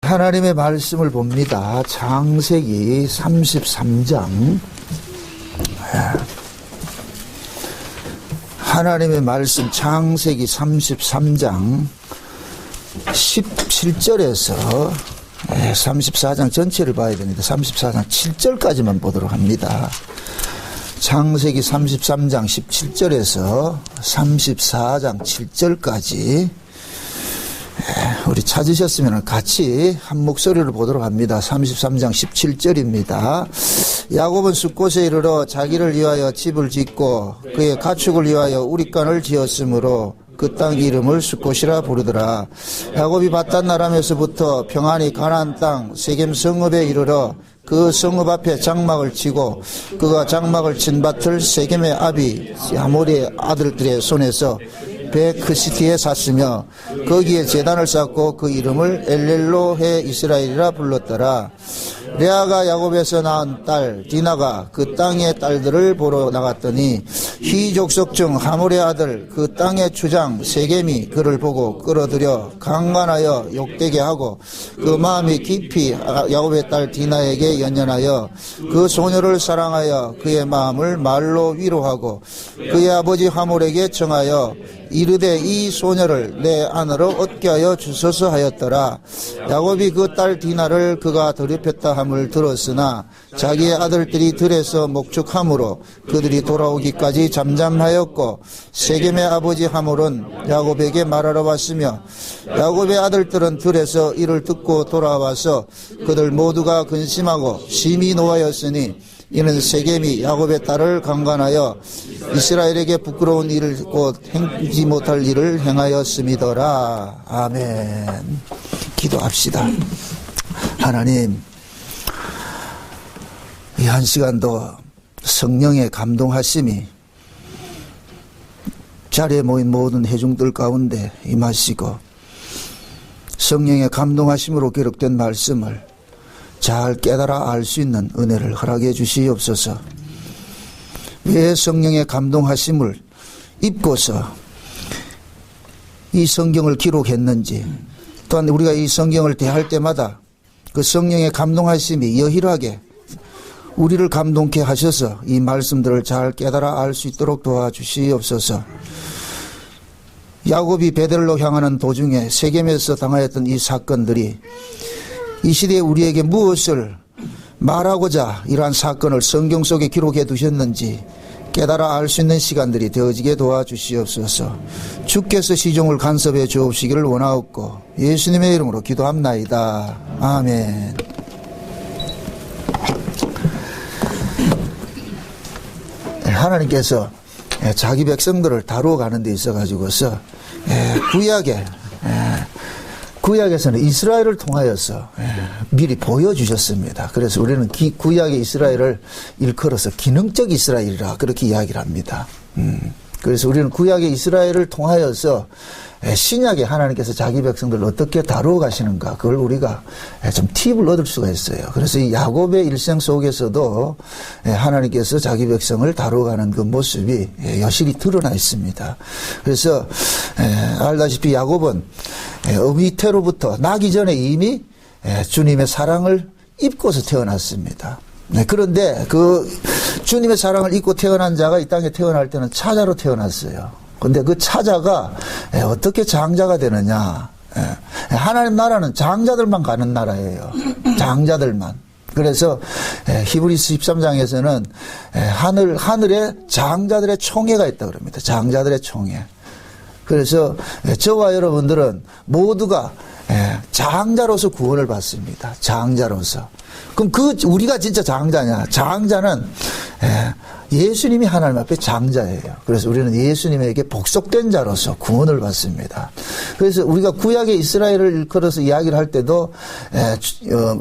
하나님의 말씀을 봅니다. 창세기 33장. 하나님의 말씀 창세기 33장 17절에서 34장 전체를 봐야 됩니다. 34장 7절까지만 보도록 합니다. 창세기 33장 17절에서 34장 7절까지 우리 찾으셨으면 같이 한 목소리를 보도록 합니다. 33장 17절입니다. 야곱은 숫곳에 이르러 자기를 위하여 집을 짓고 그의 가축을 위하여 우릿간을 지었으므로 그 땅 이름을 숫곳이라 부르더라. 야곱이 밧단아람에서부터 평안히 가나안 땅 세겜 성읍에 이르러 그 성읍 앞에 장막을 치고 그가 장막을 친 밭을 세겜의 아비 하몰의 아들들의 손에서 베크시티에 샀으며 거기에 제단을 쌓고 그 이름을 엘렐로헤 이스라엘이라 불렀더라. 레아가 야곱에서 낳은 딸 디나가 그 땅의 딸들을 보러 나갔더니 히 족속 중 하몰의 아들 그 땅의 주장 세겜이 그를 보고 끌어들여 강간하여 욕되게 하고 그 마음이 깊이 야곱의 딸 디나에게 연연하여 그 소녀를 사랑하여 그의 마음을 말로 위로하고 그의 아버지 하몰에게 청하여 이르되 이 소녀를 내 아내로 얻게 하여 주소서 하였더라. 야곱이 그 딸 디나를 그가 더럽혔다 함을 들었으나 자기의 아들들이 들에서 목축함으로 그들이 돌아오기까지 잠잠하였고 세겜의 아버지 하몰은 야곱에게 말하러 왔으며 야곱의 아들들은 들에서 이를 듣고 돌아와서 그들 모두가 근심하고 심히 노하였으니 이는 세겜이 야곱의 딸을 강간하여 이스라엘에게 부끄러운 일을 곧 행지 못할 일을 행하였음이더라. 아멘. 기도합시다. 하나님, 이 한 시간도 성령의 감동하심이 자리에 모인 모든 회중들 가운데 임하시고 성령의 감동하심으로 기록된 말씀을 잘 깨달아 알 수 있는 은혜를 허락해 주시옵소서. 왜 성령의 감동하심을 입고서 이 성경을 기록했는지, 또한 우리가 이 성경을 대할 때마다 그 성령의 감동하심이 여실하게 우리를 감동케 하셔서 이 말씀들을 잘 깨달아 알 수 있도록 도와주시옵소서. 야곱이 베델로 향하는 도중에 세겜에서 당하였던 이 사건들이 이 시대에 우리에게 무엇을 말하고자 이러한 사건을 성경 속에 기록해 두셨는지 깨달아 알 수 있는 시간들이 되어지게 도와주시옵소서. 주께서 시종을 간섭해 주옵시기를 원하옵고 예수님의 이름으로 기도합나이다. 아멘. 하나님께서 자기 백성들을 다루어 가는 데 있어 가지고서 구약에서는 이스라엘을 통하여서 미리 보여주셨습니다. 그래서 우리는 구약의 이스라엘을 일컬어서 기능적 이스라엘이라 그렇게 이야기를 합니다. 그래서 우리는 구약의 이스라엘을 통하여서 신약에 하나님께서 자기 백성들을 어떻게 다루어 가시는가, 그걸 우리가 좀 팁을 얻을 수가 있어요. 그래서 이 야곱의 일생 속에서도 하나님께서 자기 백성을 다루어 가는 그 모습이 여실히 드러나 있습니다. 그래서 알다시피 야곱은 어미태로부터 나기 전에 이미 주님의 사랑을 입고서 태어났습니다. 그런데 그 주님의 사랑을 입고 태어난 자가 이 땅에 태어날 때는 차자로 태어났어요. 근데 그 차자가 어떻게 장자가 되느냐. 하나님 나라는 장자들만 가는 나라예요. 장자들만. 그래서 히브리서 13장에서는 하늘에 장자들의 총회가 있다고 합니다. 장자들의 총회. 그래서 저와 여러분들은 모두가 장자로서 구원을 받습니다. 장자로서. 그럼 우리가 진짜 장자냐? 장자는 예수님이 하나님 앞에 장자예요. 그래서 우리는 예수님에게 복속된 자로서 구원을 받습니다. 그래서 우리가 구약의 이스라엘을 일컬어서 이야기를 할 때도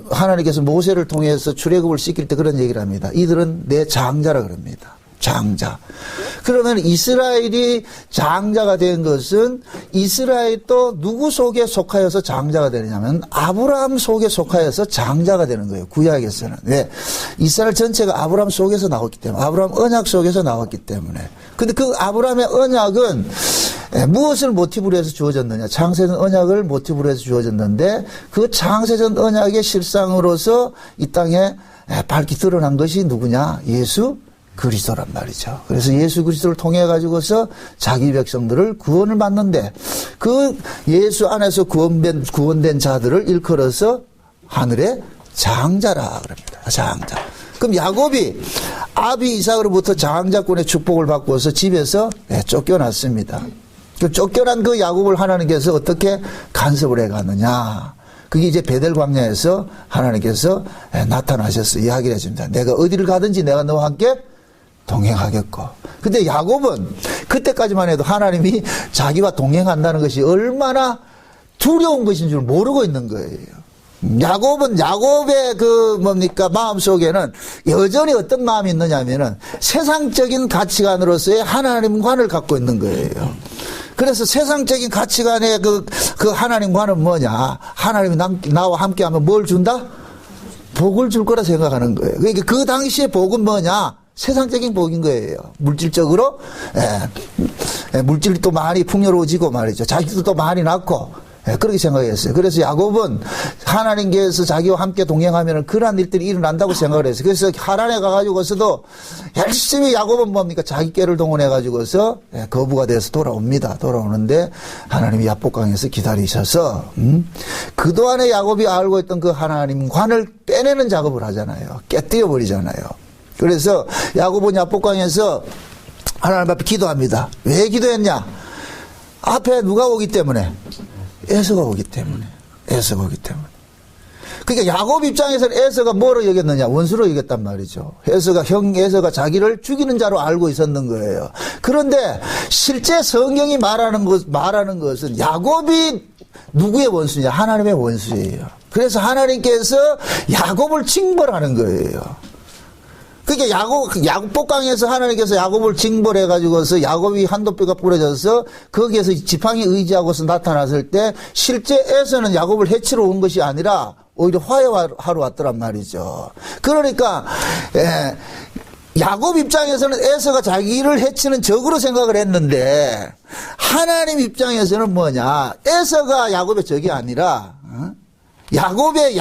하나님께서 모세를 통해서 출애굽을 시킬 때 그런 얘기를 합니다. 이들은 내 장자라 그럽니다. 장자. 그러면 이스라엘이 장자가 된 것은 이스라엘이 또 누구 속에 속하여서 장자가 되느냐면 아브라함 속에 속하여서 장자가 되는 거예요. 구약에서는. 왜? 이스라엘 전체가 아브라함 속에서 나왔기 때문에. 아브라함 언약 속에서 나왔기 때문에. 근데 그 아브라함의 언약은 무엇을 모티브로 해서 주어졌느냐. 창세전 언약을 모티브로 해서 주어졌는데 그 창세전 언약의 실상으로서 이 땅에 밝히 드러난 것이 누구냐. 예수 그리스도란 말이죠. 그래서 예수 그리스도를 통해 가지고서 자기 백성들을 구원을 받는데 그 예수 안에서 구원된 자들을 일컬어서 하늘의 장자라 그럽니다. 장자. 그럼 야곱이 아비 이삭으로부터 장자권의 축복을 받고서 집에서 쫓겨났습니다. 그 쫓겨난 그 야곱을 하나님께서 어떻게 간섭을 해갔느냐. 그게 이제 베델 광야에서 하나님께서 나타나셔서 이야기를 해줍니다. 내가 어디를 가든지 내가 너와 함께 동행하겠고. 근데 야곱은 그때까지만 해도 하나님이 자기와 동행한다는 것이 얼마나 두려운 것인 줄 모르고 있는 거예요. 야곱은 야곱의 마음 속에는 여전히 어떤 마음이 있느냐면은 세상적인 가치관으로서의 하나님관을 갖고 있는 거예요. 그래서 세상적인 가치관의 그 하나님관은 뭐냐? 하나님이 나와 함께 하면 뭘 준다? 복을 줄 거라 생각하는 거예요. 그러니까 그 당시의 복은 뭐냐? 세상적인 복인 거예요. 물질적으로, 물질이 또 많이 풍요로워지고 말이죠. 자식도 또 많이 낳고, 그렇게 생각했어요. 그래서 야곱은 하나님께서 자기와 함께 동행하면 그러한 일들이 일어난다고 생각을 했어요. 그래서 하란에 가가지고서도 열심히 야곱은 뭡니까? 자기 꾀를 동원해가지고서 거부가 돼서 돌아옵니다. 돌아오는데 하나님이 야복강에서 기다리셔서, 그동안에 야곱이 알고 있던 그 하나님관을 빼내는 작업을 하잖아요. 깨뜨려버리잖아요. 그래서 야곱은 야복강에서 하나님 앞에 기도합니다. 왜 기도했냐? 앞에 누가 오기 때문에? 에서가 오기 때문에. 에서가 오기 때문에. 그러니까 야곱 입장에서는 에서가 뭐로 여겼느냐? 원수로 여겼단 말이죠. 에서가 자기를 죽이는 자로 알고 있었는 거예요. 그런데 실제 성경이 말하는 것은 야곱이 누구의 원수냐? 하나님의 원수예요. 그래서 하나님께서 야곱을 징벌하는 거예요. 그러니까 야곱복강에서 하나님께서 야곱을 징벌해가지고서 야곱이 한도뼈가 부러져서 거기에서 지팡이 의지하고서 나타났을 때 실제 에서는 야곱을 해치러 온 것이 아니라 오히려 화해하러 왔더란 말이죠. 그러니까 야곱 입장에서는 에서가 자기를 해치는 적으로 생각을 했는데 하나님 입장에서는 뭐냐? 에서가 야곱의 적이 아니라 야곱의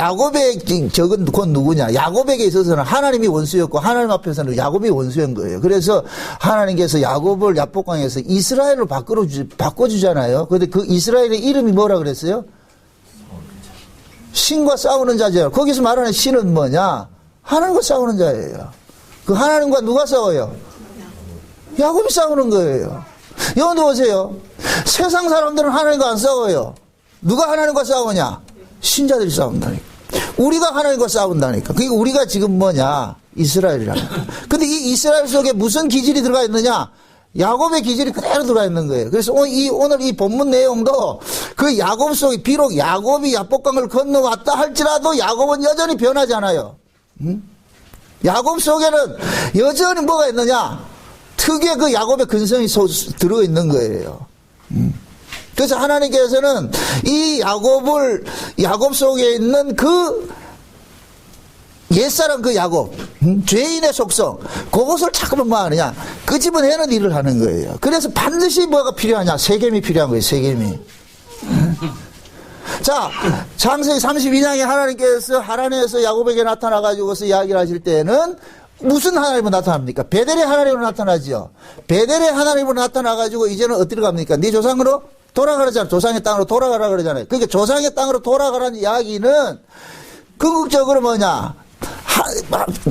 적은 곧 누구냐? 야곱에게 있어서는 하나님이 원수였고 하나님 앞에서는 야곱이 원수인 거예요. 그래서 하나님께서 야곱을 야복강에서 이스라엘로 바꿔주잖아요. 그런데 그 이스라엘의 이름이 뭐라 그랬어요? 신과 싸우는 자죠. 거기서 말하는 신은 뭐냐? 하나님과 싸우는 자예요. 그 하나님과 누가 싸워요? 야곱이 싸우는 거예요. 여러분들 보세요. 세상 사람들은 하나님과 안 싸워요. 누가 하나님과 싸우냐? 신자들이 싸운다니까. 우리가 하나님과 싸운다니까. 그러니까 우리가 지금 뭐냐? 이스라엘이라니까. 근데 이 이스라엘 속에 무슨 기질이 들어가 있느냐? 야곱의 기질이 그대로 들어가 있는 거예요. 그래서 오늘 이 본문 내용도 그 야곱 속에 비록 야곱이 야복강을 건너왔다 할지라도 야곱은 여전히 변하지 않아요. 야곱 속에는 여전히 뭐가 있느냐? 특유의 그 야곱의 근성이 들어있는 거예요. 그래서 하나님께서는 이 야곱 속에 있는 그 옛사람 그 야곱, 죄인의 속성, 그것을 자꾸만 뭐 하느냐? 끄집어내는 일을 하는 거예요. 그래서 반드시 뭐가 필요하냐? 세겜이 필요한 거예요, 세겜이. 자, 창세기 32장에 하나님께서 하란에서 야곱에게 나타나가지고서 이야기를 하실 때는 무슨 하나님으로 나타납니까? 베델의 하나님으로 나타나지요. 베델의 하나님으로 나타나가지고 이제는 어디로 갑니까? 네 조상으로 돌아가라잖아요. 조상의 땅으로 돌아가라 그러잖아요. 그러니까 조상의 땅으로 돌아가라는 이야기는 궁극적으로 뭐냐?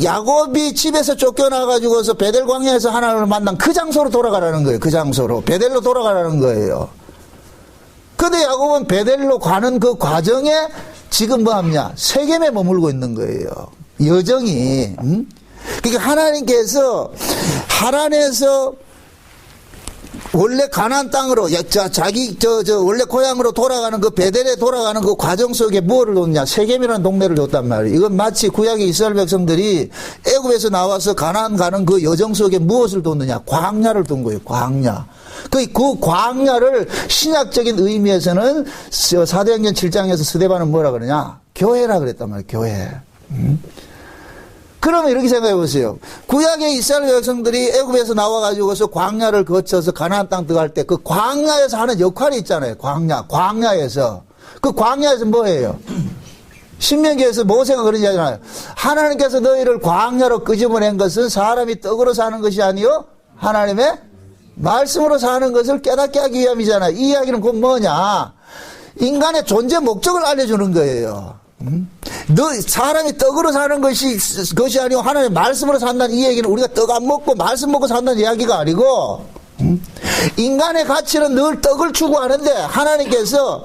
야곱이 집에서 쫓겨나가지고서 베델 광야에서 하나님을 만난 그 장소로 돌아가라는 거예요. 그 장소로. 베델로 돌아가라는 거예요. 근데 야곱은 베델로 가는 그 과정에 지금 뭐 하냐? 세겜에 머물고 있는 거예요. 여정이. 그러니까 하나님께서 하란에서 원래 가나안 땅으로 자기 원래 고향으로 돌아가는 그 베델에 돌아가는 그 과정 속에 무엇을 뒀냐? 세겜이라는 동네를 뒀단 말이에요. 이건 마치 구약의 이스라엘 백성들이 애굽에서 나와서 가나안 가는 그 여정 속에 무엇을 뒀느냐? 광야를 둔 거예요. 광야. 그 광야를 신약적인 의미에서는 사도행전 7장에서 스데반은 뭐라 그러냐? 교회라 그랬단 말이에요. 교회. 그러면 이렇게 생각해 보세요. 구약의 이스라엘 백성들이 애굽에서 나와가지고서 광야를 거쳐서 가나안 땅 들어갈 때 그 광야에서 하는 역할이 있잖아요. 광야에서. 그 광야에서 뭐예요? 신명기에서 모세가 그런 얘기 하잖아요. 하나님께서 너희를 광야로 끄집어낸 것은 사람이 떡으로 사는 것이 아니요 하나님의 말씀으로 사는 것을 깨닫게 하기 위함이잖아요. 이 이야기는 곧 뭐냐? 인간의 존재 목적을 알려주는 거예요. 사람이 떡으로 사는 것이 아니고 하나님의 말씀으로 산다는 이 얘기는 우리가 떡 안 먹고 말씀 먹고 산다는 이야기가 아니고, 인간의 가치는 늘 떡을 추구하는데 하나님께서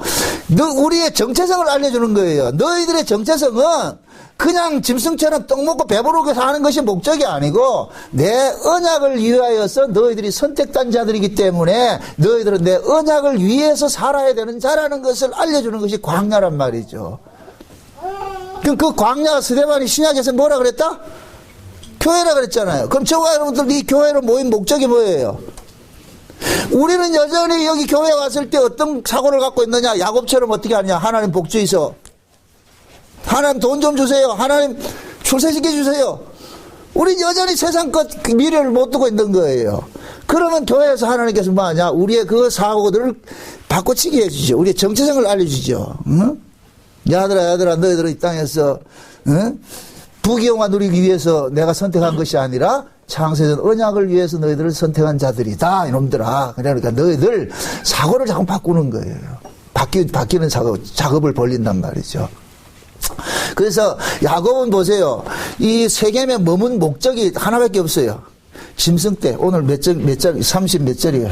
우리의 정체성을 알려주는 거예요. 너희들의 정체성은 그냥 짐승처럼 떡 먹고 배부르게 사는 것이 목적이 아니고 내 언약을 위하여서 너희들이 선택된 자들이기 때문에 너희들은 내 언약을 위해서 살아야 되는 자라는 것을 알려주는 것이 광야란 말이죠. 그럼 그 광야 스데반이 신약에서 뭐라 그랬다? 교회라 그랬잖아요. 그럼 저와 여러분들 이 교회로 모인 목적이 뭐예요? 우리는 여전히 여기 교회에 왔을 때 어떤 사고를 갖고 있느냐? 야곱처럼 어떻게 하냐? 하나님 복주이소. 하나님 돈 좀 주세요. 하나님 출세시켜 주세요. 우리 여전히 세상 것 미래를 못 두고 있는 거예요. 그러면 교회에서 하나님께서 뭐 하냐? 우리의 그 사고들을 바꿔치기 해주죠. 우리의 정체성을 알려주죠. 응? 야들아 너희들은 이 땅에서 부귀영화 누리기 위해서 내가 선택한 것이 아니라 창세전 언약을 위해서 너희들을 선택한 자들이다 이놈들아. 그러니까 너희들 사고를 자꾸 바꾸는 거예요. 바뀌는 작업을 벌린단 말이죠. 그래서 야곱은 보세요. 이 세겜에 머문 목적이 하나밖에 없어요. 짐승 때 오늘 몇 절 30 몇 절이에요.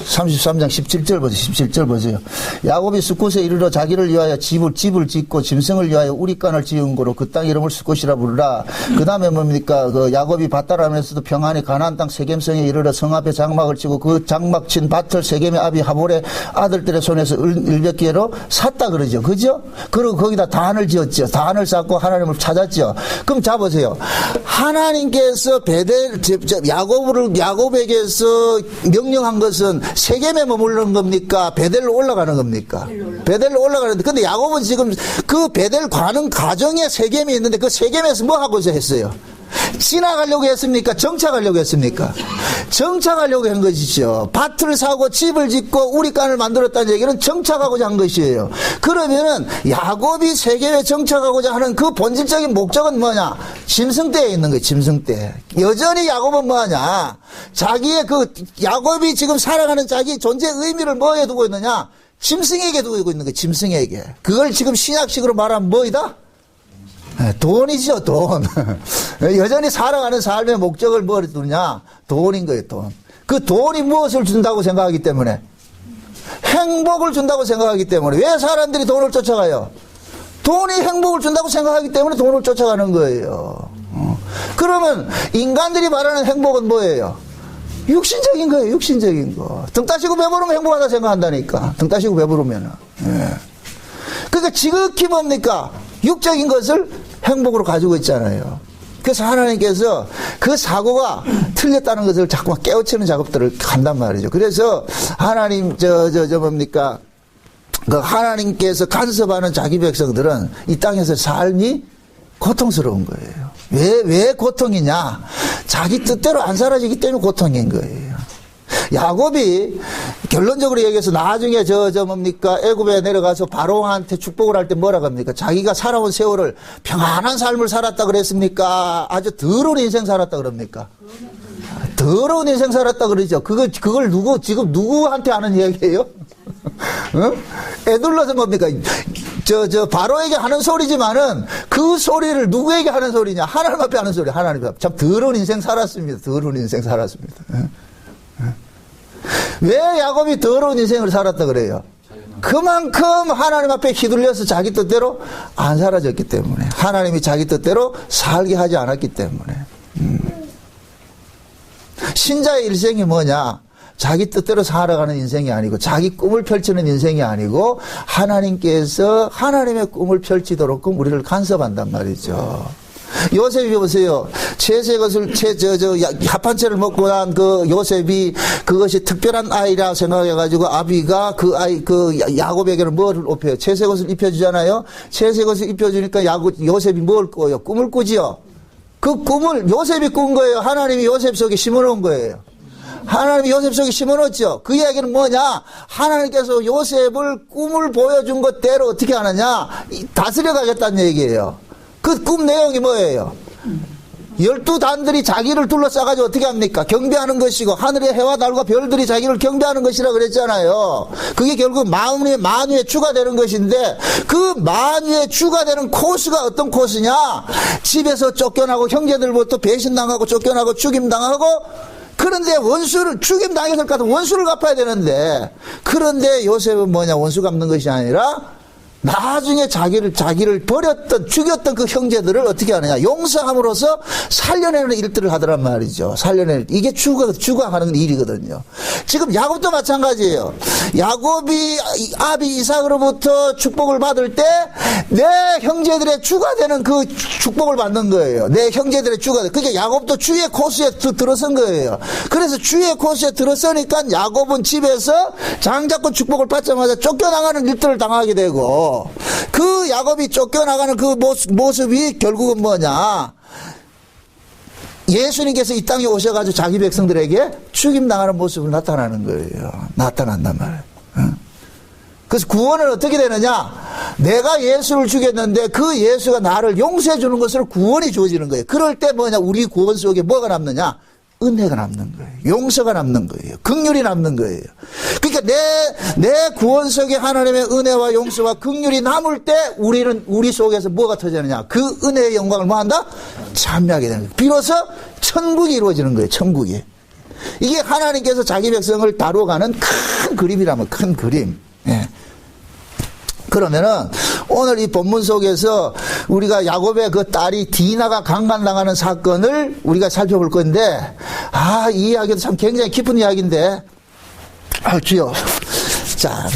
33장 17절 보세요. 17절 보세요. 야곱이 숫곳에 이르러 자기를 위하여 집을 짓고 짐승을 위하여 우리간을 지은 거로 그 땅 이름을 숫곳이라 부르라. 그 다음에 뭡니까? 그 야곱이 밭다라면서도 평안히 가나안 땅 세겜성에 이르러 성 앞에 장막을 치고 그 장막 친 밭을 세겜의 아비 하볼의 아들들의 손에서 100개로 샀다 그러죠. 그죠? 그리고 거기다 단을 지었죠. 단을 쌓고 하나님을 찾았죠. 그럼 자 보세요. 하나님께서 야곱에게서 명령한 것은 세겜에 머무르는 겁니까? 베델로 올라가는 겁니까? 베델로 올라가는데, 근데 야곱은 지금 그 베델 가는 과정에 세겜이 있는데 그 세겜에서 뭐 하고서 했어요? 지나가려고 했습니까? 정착하려고 했습니까? 정착하려고 한 것이죠. 밭을 사고 집을 짓고 우리간을 만들었다는 얘기는 정착하고자 한 것이에요. 그러면은 야곱이 세겜에 정착하고자 하는 그 본질적인 목적은 뭐냐? 짐승대에 있는 거예요. 짐승대. 여전히 야곱은 뭐하냐? 자기의 그 야곱이 지금 살아가는 자기 존재의 의미를 뭐에 두고 있느냐? 짐승에게 두고 있는 거예요. 짐승에게. 그걸 지금 신약식으로 말하면 뭐이다? 돈이죠, 돈. 여전히 살아가는 삶의 목적을 뭐를 두느냐? 돈인 거예요, 돈. 그 돈이 무엇을 준다고 생각하기 때문에? 행복을 준다고 생각하기 때문에. 왜 사람들이 돈을 쫓아가요? 돈이 행복을 준다고 생각하기 때문에 돈을 쫓아가는 거예요. 그러면 인간들이 말하는 행복은 뭐예요? 육신적인 거예요, 육신적인 거. 등 따시고 배부르면 행복하다 생각한다니까. 등 따시고 배부르면은. 예. 그러니까 지극히 뭡니까? 육적인 것을 행복으로 가지고 있잖아요. 그래서 하나님께서 그 사고가 틀렸다는 것을 자꾸만 깨우치는 작업들을 한단 말이죠. 그래서 하나님, 뭡니까? 그 하나님께서 간섭하는 자기 백성들은 이 땅에서 삶이 고통스러운 거예요. 왜 고통이냐? 자기 뜻대로 안 사라지기 때문에 고통인 거예요. 야곱이 결론적으로 얘기해서 나중에 뭡니까? 애굽에 내려가서 바로한테 축복을 할 때 뭐라고 합니까? 자기가 살아온 세월을 평안한 삶을 살았다 그랬습니까? 아주 더러운 인생 살았다 그럽니까? 더러운 인생 살았다 그러죠. 그걸 지금 누구한테 하는 이야기예요? 응? 애둘러서 뭡니까? 바로에게 하는 소리지만은 그 소리를 누구에게 하는 소리냐? 하나님 앞에 하는 소리. 하나님 앞에. 참 더러운 인생 살았습니다. 더러운 인생 살았습니다. 응? 왜 야곱이 더러운 인생을 살았다 그래요? 그만큼 하나님 앞에 휘둘려서 자기 뜻대로 안 살아졌기 때문에. 하나님이 자기 뜻대로 살게 하지 않았기 때문에. 신자의 일생이 뭐냐? 자기 뜻대로 살아가는 인생이 아니고 자기 꿈을 펼치는 인생이 아니고 하나님께서 하나님의 꿈을 펼치도록 우리를 간섭한단 말이죠. 요셉이 보세요. 채색 것을 합한채를 먹고 난 그 요셉이 그것이 특별한 아이라 생각해가지고 아비가 그 아이 그 야곱에게는 뭐를 입혀요? 채색 옷을 입혀주잖아요. 채색 옷을 입혀주니까 요셉이 뭘 꿔요? 꿈을 꾸지요. 그 꿈을 요셉이 꾼 거예요. 하나님이 요셉 속에 심어놓은 거예요. 하나님이 요셉 속에 심어놓았죠. 그 이야기는 뭐냐? 하나님께서 요셉을 꿈을 보여준 것대로 어떻게 하느냐? 다스려 가겠다는 얘기예요. 그 꿈 내용이 뭐예요? 12단들이 자기를 둘러싸가지고 어떻게 합니까? 경배하는 것이고 하늘의 해와 달과 별들이 자기를 경배하는 것이라 그랬잖아요. 그게 결국 만유의 주가 되는 것인데 그 만유의 주가 되는 코스가 어떤 코스냐? 집에서 쫓겨나고 형제들부터 배신당하고 쫓겨나고 죽임당하고 그런데 원수를 죽임당했을 것 같은 원수를 갚아야 되는데 그런데 요셉은 뭐냐? 원수 갚는 것이 아니라 나중에 자기를 버렸던, 죽였던 그 형제들을 어떻게 하느냐. 용서함으로써 살려내는 일들을 하더란 말이죠. 살려내는. 이게 주가 하는 일이거든요. 지금 야곱도 마찬가지예요. 야곱이 아비 이삭으로부터 축복을 받을 때 내 형제들의 주가 되는 그 축복을 받는 거예요. 내 형제들의 주가 되는. 그러니까 야곱도 주의 코스에 들어선 거예요. 그래서 주의 코스에 들어서니까 야곱은 집에서 장자권 축복을 받자마자 쫓겨나가는 일들을 당하게 되고 그 야곱이 쫓겨나가는 그 모습이 결국은 뭐냐? 예수님께서 이 땅에 오셔가지고 자기 백성들에게 죽임당하는 모습을 나타나는 거예요. 나타난단 말이에요. 그래서 구원은 어떻게 되느냐? 내가 예수를 죽였는데 그 예수가 나를 용서해 주는 것으로 구원이 주어지는 거예요. 그럴 때 뭐냐? 우리 구원 속에 뭐가 남느냐? 은혜가 남는 거예요. 용서가 남는 거예요. 긍휼이 남는 거예요. 그러니까 내 구원 속에 하나님의 은혜와 용서와 긍휼이 남을 때 우리 속에서 뭐가 터지느냐? 그 은혜의 영광을 뭐 한다? 찬미하게 되는 거예요. 비로소 천국이 이루어지는 거예요. 천국이. 이게 하나님께서 자기 백성을 다뤄가는 큰 그림이라면 큰 그림. 예. 그러면은 오늘 이 본문 속에서 우리가 야곱의 그 딸이 디나가 강간당하는 사건을 우리가 살펴볼 건데 이 이야기도 참 굉장히 깊은 이야기인데 주여. 자,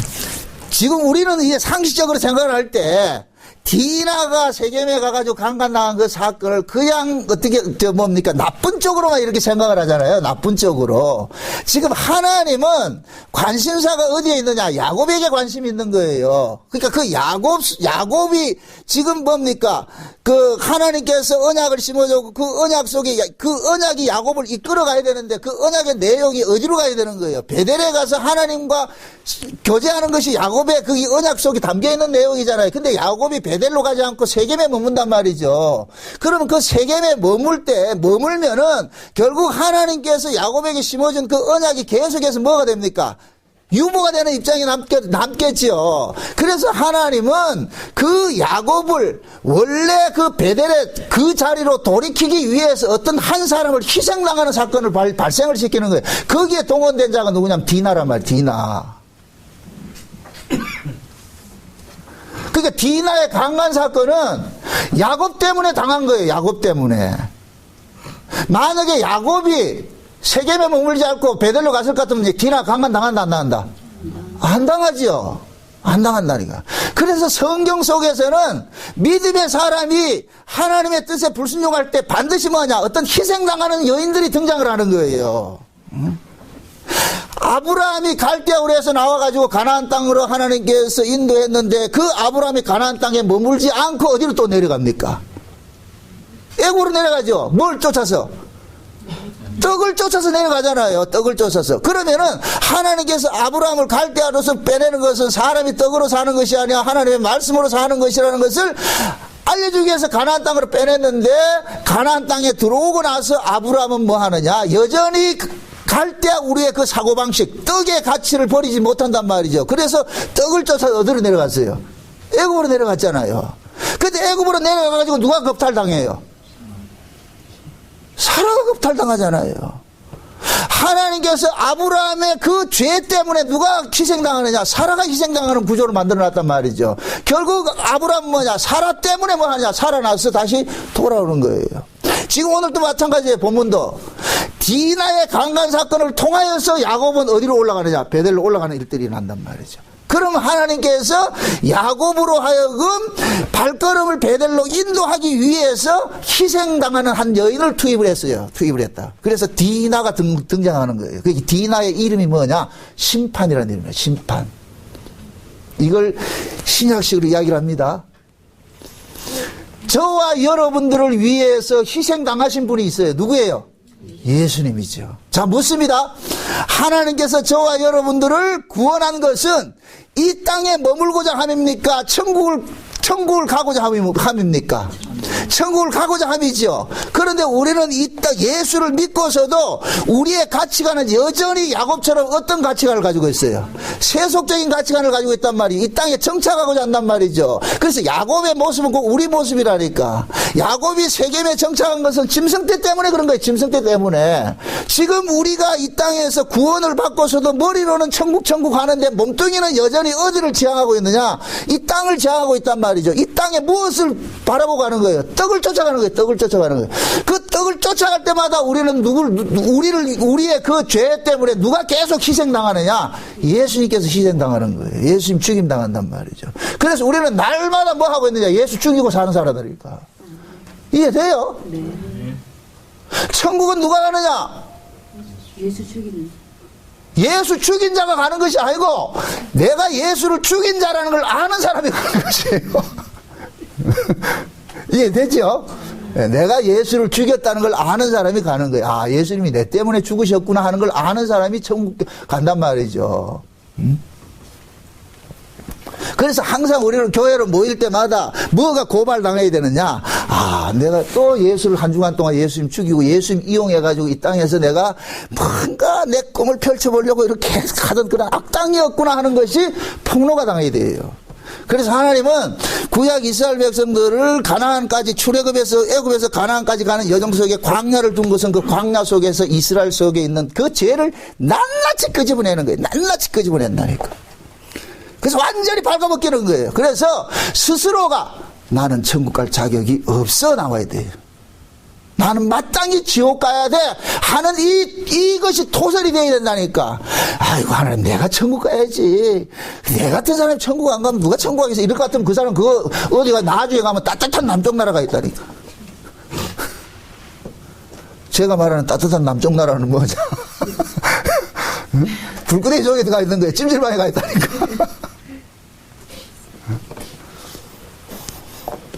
지금 우리는 이제 상식적으로 생각을 할 때 디나가 세겜에 가가지고 강간당한 그 사건을 그냥 어떻게 뭡니까 나쁜 쪽으로만 이렇게 생각을 하잖아요. 나쁜 쪽으로. 지금 하나님은 관심사가 어디에 있느냐? 야곱에게 관심이 있는 거예요. 그러니까 그 야곱이 지금 뭡니까? 그 하나님께서 언약을 심어주고 그 언약 속에 그 언약이 야곱을 이끌어 가야 되는데 그 언약의 내용이 어디로 가야 되는 거예요? 베델에 가서 하나님과 교제하는 것이 야곱의 그 언약 속에 담겨 있는 내용이잖아요. 근데 야곱이 베델로 가지 않고 세겜에 머문단 말이죠. 그러면 그 세겜에 머물면은 결국 하나님께서 야곱에게 심어준 그 언약이 계속해서 뭐가 됩니까? 유보가 되는 입장이 남겠지요. 그래서 하나님은 그 야곱을 원래 그 베델의 그 자리로 돌이키기 위해서 어떤 한 사람을 희생당하는 사건을 발생을 시키는 거예요. 거기에 동원된 자가 누구냐면 디나란 말이에요. 디나. 그러니까 디나의 강간 사건은 야곱 때문에 당한 거예요. 야곱 때문에. 만약에 야곱이 세겜에 머물지 않고 베델로 갔을 것 같으면 디나 강간 당한다 안 당한다? 안 당하지요. 안 당한다니까. 그래서 성경 속에서는 믿음의 사람이 하나님의 뜻에 불순종할 때 반드시 뭐냐? 어떤 희생당하는 여인들이 등장을 하는 거예요. 아브라함이 갈대아우르에서 나와가지고 가나안 땅으로 하나님께서 인도했는데 그 아브라함이 가나안 땅에 머물지 않고 어디로 또 내려갑니까? 애굽으로 내려가죠. 뭘 쫓아서? 떡을 쫓아서 내려가잖아요. 떡을 쫓아서. 그러면은 하나님께서 아브라함을 갈대아우르에서 빼내는 것은 사람이 떡으로 사는 것이 아니라 하나님의 말씀으로 사는 것이라는 것을 알려주기 위해서 가나안 땅으로 빼냈는데 가나안 땅에 들어오고 나서 아브라함은 뭐 하느냐? 여전히 갈대아우르의 그 사고방식, 떡의 가치를 버리지 못한단 말이죠. 그래서 떡을 쫓아서 어디로 내려갔어요? 애굽으로 내려갔잖아요. 근데 애굽으로 내려가가지고 누가 겁탈당해요? 사라가 겁탈당하잖아요. 하나님께서 아브라함의 그 죄 때문에 누가 희생당하느냐? 사라가 희생당하는 구조를 만들어놨단 말이죠. 결국 아브라함은 뭐냐? 사라 때문에 뭐 하냐? 살아나서 다시 돌아오는 거예요. 지금 오늘도 마찬가지예요. 본문도 디나의 강간 사건을 통하여서 야곱은 어디로 올라가느냐? 베델로 올라가는 일들이 난단 말이죠. 그럼 하나님께서 야곱으로 하여금 발걸음을 베델로 인도하기 위해서 희생당하는 한 여인을 투입을 했어요. 투입을 했다. 그래서 디나가 등장하는 거예요. 그 디나의 이름이 뭐냐? 심판이라는 이름이에요. 심판. 이걸 신약식으로 이야기를 합니다. 저와 여러분들을 위해서 희생당하신 분이 있어요. 누구예요? 예수님이죠. 자, 묻습니다. 하나님께서 저와 여러분들을 구원한 것은 이 땅에 머물고자 함입니까? 천국을 가고자 함입니까? 천국을 가고자 함이죠. 그런데 우리는 이 땅 예수를 믿고서도 우리의 가치관은 여전히 야곱처럼 어떤 가치관을 가지고 있어요? 세속적인 가치관을 가지고 있단 말이에요. 이 땅에 정착하고자 한단 말이죠. 그래서 야곱의 모습은 꼭 우리 모습이라니까. 야곱이 세겜에 정착한 것은 짐승떼 때문에 그런 거예요. 짐승떼 때문에. 지금 우리가 이 땅에서 구원을 받고서도 머리로는 천국 하는데 몸뚱이는 여전히 어디를 지향하고 있느냐? 이 땅을 지향하고 있단 말이죠. 이 땅에 무엇을 바라보고 가는 거예요? 떡을 쫓아가는 거예요. 떡을 쫓아가는 거예요. 그 떡을 쫓아갈 때마다 우리는 우리의 그 죄 때문에 누가 계속 희생당하느냐? 예수님께서 희생당하는 거예요. 예수님 죽임당한단 말이죠. 그래서 우리는 날마다 뭐 하고 있느냐? 예수 죽이고 사는 사람들이니까. 이해돼요? 네. 천국은 누가 가느냐? 예수 죽이는. 예수 죽인 자가 가는 것이 아니고 내가 예수를 죽인 자라는 걸 아는 사람이 가는 것이에요. 이해되죠? 내가 예수를 죽였다는 걸 아는 사람이 가는 거예요. 아, 예수님이 내 때문에 죽으셨구나 하는 걸 아는 사람이 천국 간단 말이죠. 그래서 항상 우리는 교회로 모일 때마다 뭐가 고발당해야 되느냐? 아, 내가 또 예수를 한 주간 동안 예수님 죽이고 예수님 이용해가지고 이 땅에서 내가 뭔가 내 꿈을 펼쳐보려고 이렇게 하던 그런 악당이었구나 하는 것이 폭로가 당해야 돼요. 그래서 하나님은 구약 이스라엘 백성들을 가나안까지 출애굽에서 애굽에서 가나안까지 가는 여정 속에 광야를 둔 것은 그 광야 속에서 이스라엘 속에 있는 그 죄를 낱낱이 끄집어내는 거예요. 낱낱이 끄집어낸다니까. 그래서 완전히 발가벗기는 거예요. 그래서 스스로가 나는 천국 갈 자격이 없어 나와야 돼요. 나는 마땅히 지옥 가야 돼 하는 이것이 토설이 되어야 된다니까. 아이고 하나님 내가 천국 가야지. 내 같은 사람이 천국 안 가면 누가 천국 가겠어. 이럴 것 같으면 그 사람 그거 어디가 나중에 가면 따뜻한 남쪽 나라가 있다니까. 제가 말하는 따뜻한 남쪽 나라는 뭐죠? 불구덩이 속에 들어가 있는 거예요. 찜질방에 가 있다니까.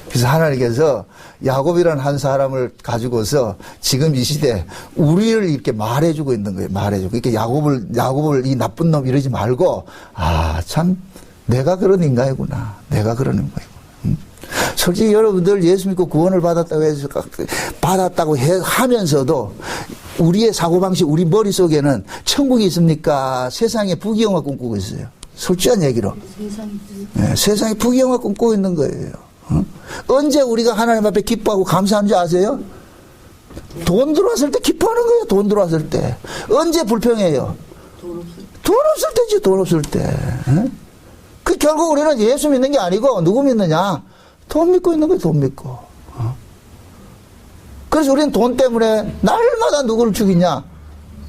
그래서 하나님께서 야곱이라는 한 사람을 가지고서 지금 이 시대에 우리를 이렇게 말해주고 있는 거예요. 말해주고. 이렇게 야곱을 이 나쁜 놈 이러지 말고, 아, 참, 내가 그런 인간이구나. 내가 그런 인간이구나. 솔직히 여러분들 예수 믿고 구원을 받았다고 하면서도 우리의 사고방식, 우리 머릿속에는 천국이 있습니까? 세상에 부귀영화 꿈꾸고 있어요. 솔직한 얘기로. 네, 세상에 부귀영화 꿈꾸고 있는 거예요. 언제 우리가 하나님 앞에 기뻐하고 감사한 줄 아세요? 돈 들어왔을 때 기뻐하는 거예요. 돈 들어왔을 때. 언제 불평해요? 돈 없을 때지. 돈 없을 때. 그 결국 우리는 예수 믿는 게 아니고 누구 믿느냐? 돈 믿고 있는 거예요. 돈 믿고. 그래서 우리는 돈 때문에 날마다 누구를 죽이냐?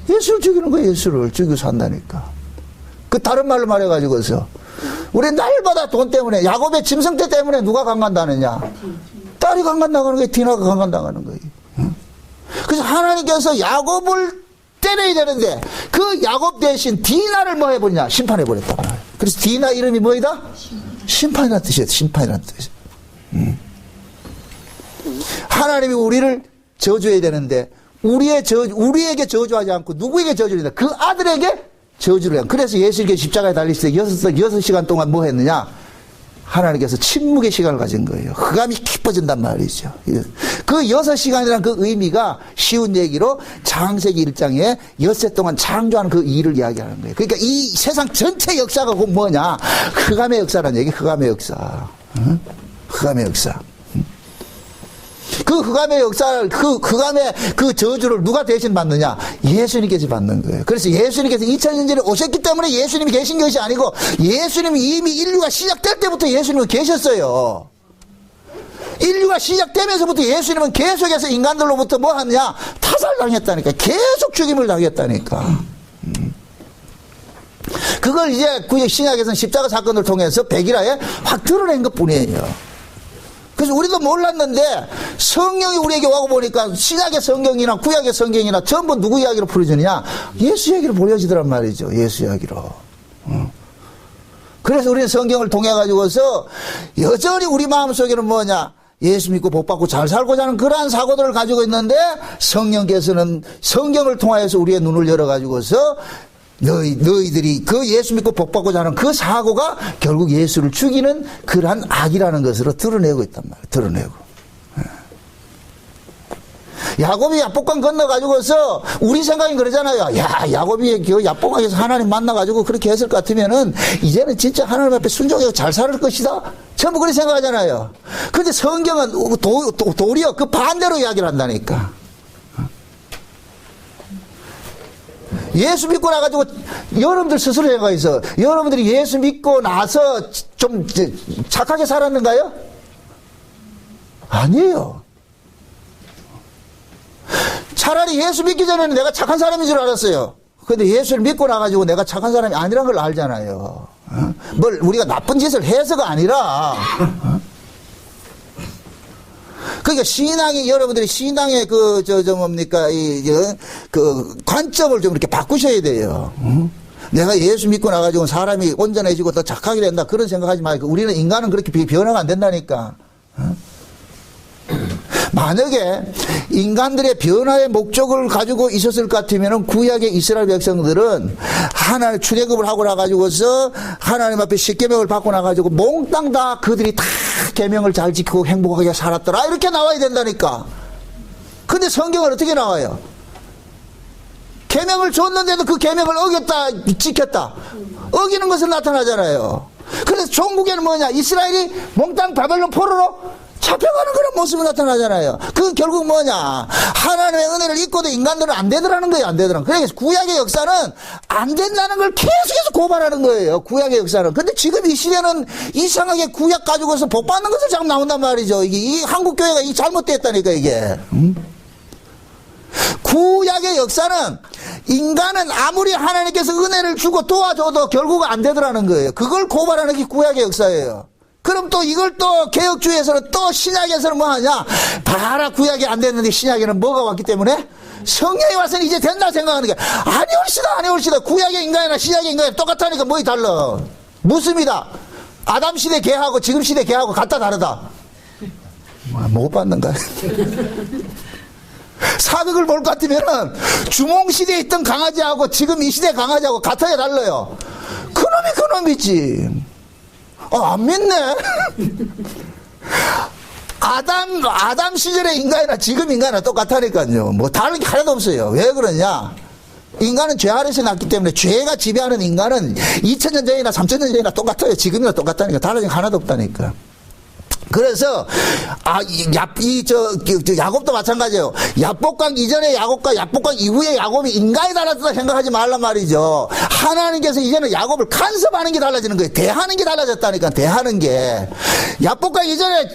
예수를 죽이는 거예요. 예수를 죽이고 산다니까. 그 다른 말로 말해가지고서 우리 날마다 돈 때문에, 야곱의 짐승떼 때문에 누가 강간당하느냐? 딸이 강간당하는 거예요. 디나가 강간당하는 거예요. 그래서 하나님께서 야곱을 때려야 되는데 그 야곱 대신 디나를 뭐 해버리냐? 심판해버렸단 말이에요. 그래서 디나 이름이 뭐이다? 심판이라는 뜻이에요. 심판이라는 뜻이에요. 하나님이 우리를 저주해야 되는데 우리에게 저주하지 않고 누구에게 저주를 해야 돼? 그 아들에게 저주를 해요. 그래서 예수님께 십자가에 달리실 때 6시간 동안 뭐 했느냐? 하나님께서 침묵의 시간을 가진 거예요. 흑암이 깊어진단 말이죠. 그 6시간이라는 그 의미가 쉬운 얘기로 창세기 1장에 엿새 동안 창조하는 그 일을 이야기하는 거예요. 그러니까 이 세상 전체 역사가 곧 뭐냐? 흑암의 역사라는 얘기, 흑암의 역사. 흑암의 역사. 그 흑암의 역사, 그 흑암의 그 저주를 누가 대신 받느냐? 예수님께서 받는 거예요. 그래서 예수님께서 2000년 전에 오셨기 때문에 예수님이 계신 것이 아니고 예수님이 이미 인류가 시작될 때부터 예수님은 계셨어요. 인류가 인류가 시작되면서부터 예수님은 계속해서 인간들로부터 뭐 하느냐? 타살당했다니까. 계속 죽임을 당했다니까. 그걸 이제 신약에서는 십자가 사건을 통해서 백일화에 확 드러낸 것 뿐이에요. 그래서 우리도 몰랐는데 성령이 우리에게 와고 보니까 신약의 성경이나 구약의 성경이나 전부 누구 이야기로 풀어지느냐? 예수 이야기로 보여지더란 말이죠. 예수 이야기로. 그래서 우리는 성경을 통해 가지고서 여전히 우리 마음속에는 뭐냐? 예수 믿고 복 받고 잘 살고자 하는 그러한 사고들을 가지고 있는데 성령께서는 성경을 통하여서 우리의 눈을 열어 가지고서 너희들이 그 예수 믿고 복 받고자 하는 그 사고가 결국 예수를 죽이는 그러한 악이라는 것으로 드러내고 있단 말이에요. 드러내고. 야곱이 야복강 건너가지고서 우리 생각이 그러잖아요. 야, 야곱이 그 야복강에서 하나님 만나가지고 그렇게 했을 것 같으면은 이제는 진짜 하나님 앞에 순종하고 잘 살 것이다. 전부 그렇게 생각하잖아요. 근데 성경은 도리어 그 반대로 이야기를 한다니까. 예수 믿고 나가지고 여러분들 스스로 생각해서 여러분들이 예수 믿고 나서 좀 착하게 살았는가요? 아니에요. 차라리 예수 믿기 전에는 내가 착한 사람인 줄 알았어요. 근데 예수를 믿고 나가지고 내가 착한 사람이 아니란 걸 알잖아요. 뭘 우리가 나쁜 짓을 해서가 아니라. 그러니까 신앙이 여러분들이 신앙의 뭡니까 그 관점을 좀 이렇게 바꾸셔야 돼요. 내가 예수 믿고 나가지고 사람이 온전해지고 더 착하게 된다 그런 생각하지 말고 우리는 인간은 그렇게 변화가 안 된다니까. 만약에 인간들의 변화의 목적을 가지고 있었을 것 같으면 구약의 이스라엘 백성들은 하나님 출애굽을 하고 나가지고서 하나님 앞에 십계명을 받고 나가지고 몽땅 다 그들이 다 계명을 잘 지키고 행복하게 살았더라 이렇게 나와야 된다니까. 근데 성경은 어떻게 나와요? 계명을 줬는데도 그 계명을 어겼다 지켰다 어기는 것은 나타나잖아요. 그래서 종국에는 뭐냐? 이스라엘이 몽땅 바벨론 포로로 잡혀가는 그런 모습이 나타나잖아요. 그건 결국 뭐냐? 하나님의 은혜를 잊고도 인간들은 안 되더라는 거예요. 안 되더라는 거예요. 그래서 구약의 역사는 안 된다는 걸 계속해서 고발하는 거예요. 구약의 역사는. 근데 지금 이 시대는 이상하게 구약 가지고서 복 받는 것을 자꾸 나온단 말이죠. 이게 이 한국교회가 이 잘못됐다니까 이게. 구약의 역사는 인간은 아무리 하나님께서 은혜를 주고 도와줘도 결국은 안 되더라는 거예요. 그걸 고발하는 게 구약의 역사예요. 그럼 또 이걸 또 개혁주의에서는 또 신약에서는 뭐 하냐? 봐라 구약이 안 됐는데 신약에는 뭐가 왔기 때문에? 성령이 와서는 이제 된다 생각하는 게 아니 옳시다. 구약의 인간이나 신약의 인간이 똑같다니까 뭐이 달라? 묻습니다. 아담 시대 개하고 지금 시대 개하고 같다 다르다? 못 받는가? 사극을 볼 것 같으면은 주몽 시대에 있던 강아지하고 지금 이 시대 강아지하고 같아야 달라요. 그놈이지. 안 믿네. 아담 시절의 인간이나 지금 인간이나 똑같다니까요. 뭐 다른 게 하나도 없어요. 왜 그러냐? 인간은 죄 아래서 났기 때문에 죄가 지배하는 인간은 2000년 전이나 3000년 전이나 똑같아요. 지금이나 똑같다니까. 다른 게 하나도 없다니까. 그래서 야곱도 마찬가지예요. 야복강 이전의 야곱과 야복강 이후의 야곱이 인간이 달라졌다 생각하지 말란 말이죠. 하나님께서 이제는 야곱을 간섭하는 게 달라지는 거예요. 대하는 게 달라졌다니까. 대하는 게 야복강 이전에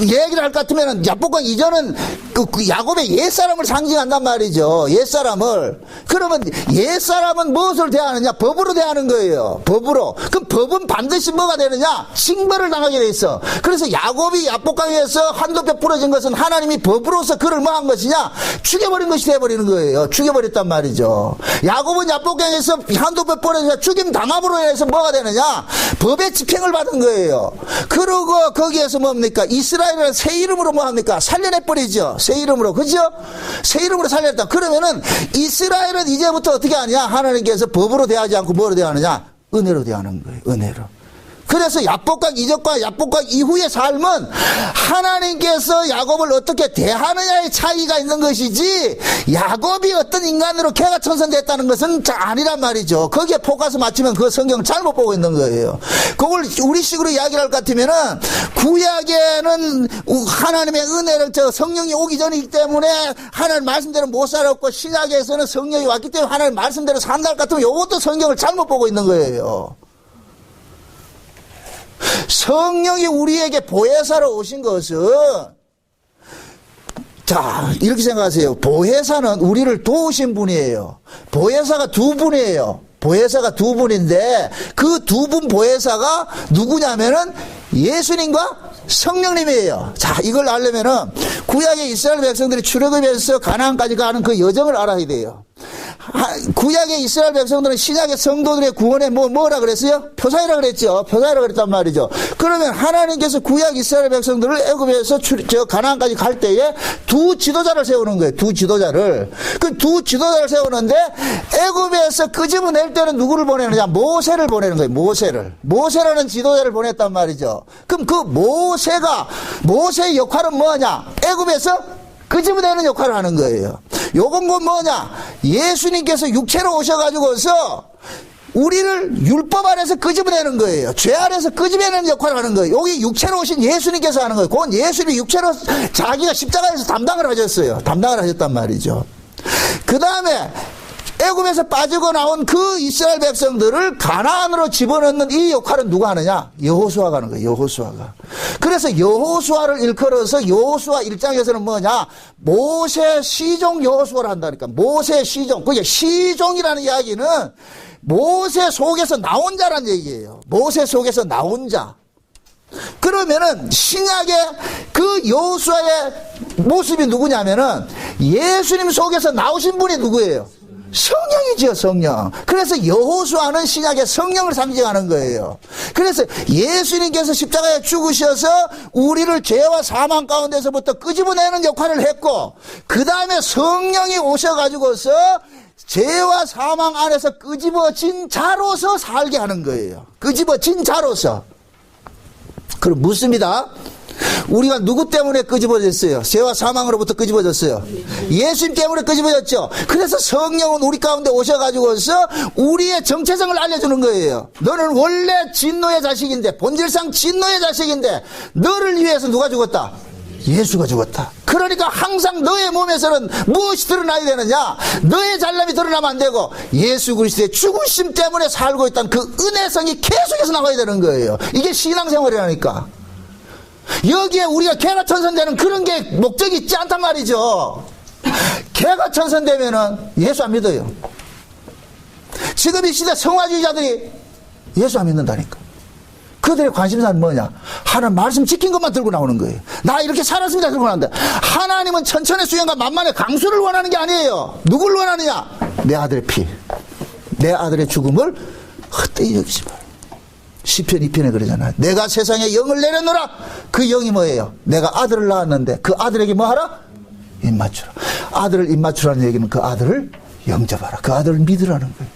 얘기를 할 것 같으면 야복강 이전은 그 야곱의 옛사람을 상징한단 말이죠. 옛사람을. 그러면 옛사람은 무엇을 대하느냐? 법으로 대하는 거예요. 법으로. 그럼 법은 반드시 뭐가 되느냐? 징벌을 당하게 돼 있어. 그래서 야곱이 야복강에서 한도뼈 부러진 것은 하나님이 법으로서 그를 뭐 한 것이냐? 죽여버린 것이 돼버리는 거예요. 죽여버렸단 말이죠. 야곱은 야복강에서 한도뼈 부러져서 죽임 당함으로 인해서 뭐가 되느냐? 법의 집행을 받은 거예요. 그러고 거기에서 뭡니까? 이스라엘은 새 이름으로 뭐 합니까? 살려내버리죠. 새 이름으로. 그죠? 새 이름으로 살렸다. 그러면은 이스라엘은 이제부터 어떻게 하냐? 하나님께서 법으로 대하지 않고 뭐로 대하느냐? 은혜로 대하는 거예요. 은혜로. 그래서 야복강 이전과 야복강 이후의 삶은 하나님께서 야곱을 어떻게 대하느냐의 차이가 있는 것이지 야곱이 어떤 인간으로 개가 천선됐다는 것은 아니란 말이죠. 거기에 포커스 맞추면 그 성경을 잘못 보고 있는 거예요. 그걸 우리식으로 이야기를 할 것 같으면은 구약에는 하나님의 은혜를 성령이 오기 전이기 때문에 하나님 말씀대로 못 살았고 신약에서는 성령이 왔기 때문에 하나님 말씀대로 산다 할 것 같으면 이것도 성경을 잘못 보고 있는 거예요. 성령이 우리에게 보혜사로 오신 것은 자, 이렇게 생각하세요. 보혜사는 우리를 도우신 분이에요. 보혜사가 두 분이에요. 보혜사가 두 분인데 그 두 분 보혜사가 누구냐면은 예수님과 성령님이에요. 자, 이걸 알려면은 구약의 이스라엘 백성들이 출애굽에서 가나안까지 가는 그 여정을 알아야 돼요. 구약의 이스라엘 백성들은 신약의 성도들의 구원에 뭐라 그랬어요? 표사이라 그랬죠. 표사이라 그랬단 말이죠. 그러면 하나님께서 구약 이스라엘 백성들을 애굽에서 가나안까지 갈 때에 두 지도자를 세우는 거예요. 두 지도자를. 그 두 지도자를 세우는데 애굽에서 끄집어낼 때는 누구를 보내느냐? 모세를 보내는 거예요. 모세라는 지도자를 보냈단 말이죠. 그럼 그 모세의 역할은 뭐냐? 애굽에서 끄집어내는 역할을 하는 거예요. 요건 뭐냐? 예수님께서 육체로 오셔가지고서 우리를 율법 안에서 끄집어내는 거예요. 죄 안에서 끄집어내는 역할을 하는 거예요. 여기 육체로 오신 예수님께서 하는 거예요. 그건 예수님이 육체로 자기가 십자가에서 담당을 하셨어요. 담당을 하셨단 말이죠. 그 다음에 애굽에서 빠지고 나온 그 이스라엘 백성들을 가나안으로 집어넣는 이 역할은 누가 하느냐? 여호수아가 하는 거예요. 여호수아가. 그래서 여호수아를 일컬어서 여호수아 1장에서는 뭐냐? 모세 시종 여호수아를 한다니까. 모세 시종. 그게 시종이라는 이야기는 모세 속에서 나온 자란 얘기예요. 모세 속에서 나온 자. 그러면은 신약의 그 여호수아의 모습이 누구냐면은 예수님 속에서 나오신 분이 누구예요? 성령이지요, 성령. 그래서 여호수아는 신약의 성령을 상징하는 거예요. 그래서 예수님께서 십자가에 죽으셔서 우리를 죄와 사망 가운데서부터 끄집어내는 역할을 했고, 그 다음에 성령이 오셔가지고서 죄와 사망 안에서 끄집어진 자로서 살게 하는 거예요. 끄집어진 자로서. 그럼 묻습니다. 우리가 누구 때문에 끄집어졌어요? 죄와 사망으로부터 끄집어졌어요. 예수님 때문에 끄집어졌죠. 그래서 성령은 우리 가운데 오셔가지고서 우리의 정체성을 알려주는 거예요. 너는 원래 진노의 자식인데, 본질상 진노의 자식인데 너를 위해서 누가 죽었다? 예수가 죽었다. 그러니까 항상 너의 몸에서는 무엇이 드러나야 되느냐? 너의 잘남이 드러나면 안 되고 예수 그리스도의 죽으심 때문에 살고 있다는 그 은혜성이 계속해서 나와야 되는 거예요. 이게 신앙생활이라니까. 여기에 우리가 개가천선되는 그런 게 목적이 있지 않단 말이죠. 개가천선되면은 예수 안 믿어요. 지금 이 시대 성화주의자들이 예수 안 믿는다니까. 그들의 관심사는 뭐냐? 하나님 말씀 지킨 것만 들고 나오는 거예요. 나 이렇게 살았습니다 들고 나온다. 하나님은 천천의 수행과 만만의 강수를 원하는 게 아니에요. 누굴 원하느냐? 내 아들의 피, 내 아들의 죽음을 헛되이 여기지 마. 시편 2편에 그러잖아요. 내가 세상에 영을 내려놓으라. 그 영이 뭐예요? 내가 아들을 낳았는데 그 아들에게 뭐 하라? 입 맞추라. 아들을 입 맞추라는 얘기는 그 아들을 영접하라. 그 아들을 믿으라는 거예요.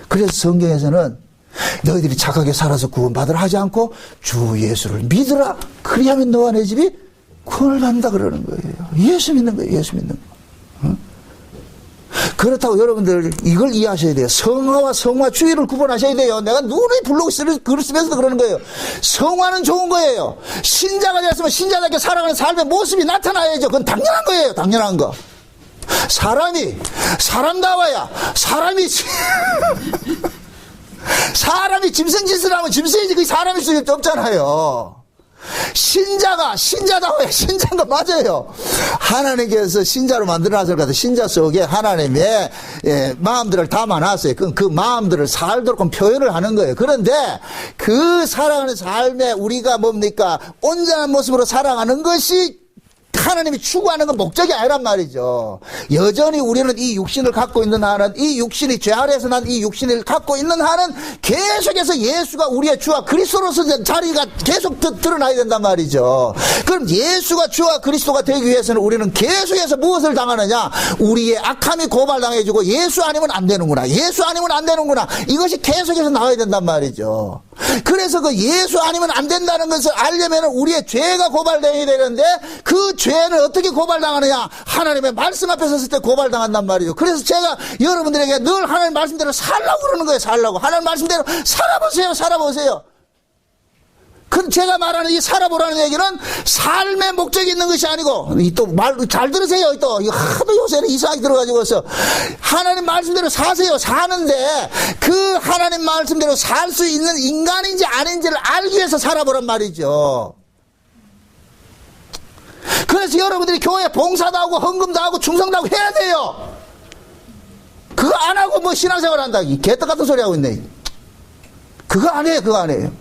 그래서 성경에서는 너희들이 착하게 살아서 구원받으라 하지 않고 주 예수를 믿으라. 그리하면 너와 내 집이 구원을 받는다 그러는 거예요. 예수 믿는 거예요. 예수 믿는 거. 응? 그렇다고 여러분들 이걸 이해하셔야 돼요. 성화와 성화주의를 구분하셔야 돼요. 내가 누누이 블로그 글을 쓰면서도 그러는 거예요. 성화는 좋은 거예요. 신자가 되었으면 신자답게 살아가는 삶의 모습이 나타나야죠. 그건 당연한 거예요. 당연한 거. 사람다워야 사람이 짐승짓을 하면 짐승이지 그게 사람일 수 없잖아요. 신자다워야 신자인 거 맞아요. 하나님께서 신자로 만들어놨을 것 같아요. 신자 속에 하나님의 마음들을 담아놨어요. 그 마음들을 살도록 표현을 하는 거예요. 그런데 그 살아가는 삶에 우리가 뭡니까? 온전한 모습으로 살아가는 것이 하나님이 추구하는 건 목적이 아니란 말이죠. 여전히 우리는 이 육신을 갖고 있는 한은, 이 육신이 죄 아래에서 난 이 육신을 갖고 있는 한은 계속해서 예수가 우리의 주와 그리스도로서 자리가 계속 드러나야 된단 말이죠. 그럼 예수가 주와 그리스도가 되기 위해서는 우리는 계속해서 무엇을 당하느냐? 우리의 악함이 고발당해주고 예수 아니면 안 되는구나. 예수 아니면 안 되는구나. 이것이 계속해서 나와야 된단 말이죠. 그래서 그 예수 아니면 안 된다는 것을 알려면 우리의 죄가 고발돼야 되는데 그 죄는 어떻게 고발당하느냐? 하나님의 말씀 앞에 섰을 때 고발당한단 말이죠. 그래서 제가 여러분들에게 늘 하나님 말씀대로 살라고 그러는 거예요. 살라고. 하나님 말씀대로 살아보세요. 그 제가 말하는 이 살아보라는 얘기는 삶의 목적이 있는 것이 아니고, 또 말 잘 들으세요. 또 이거 하도 요새는 이상하게 들어가지고서 하나님 말씀대로 사세요. 사는데 그 하나님 말씀대로 살 수 있는 인간인지 아닌지를 알기 위해서 살아보란 말이죠. 그래서 여러분들이 교회 봉사도 하고 헌금도 하고 충성도 하고 해야 돼요. 그거 안 하고 뭐 신앙생활 한다. 이 개떡 같은 소리 하고 있네. 그거 안 해요. 그거 안 해요.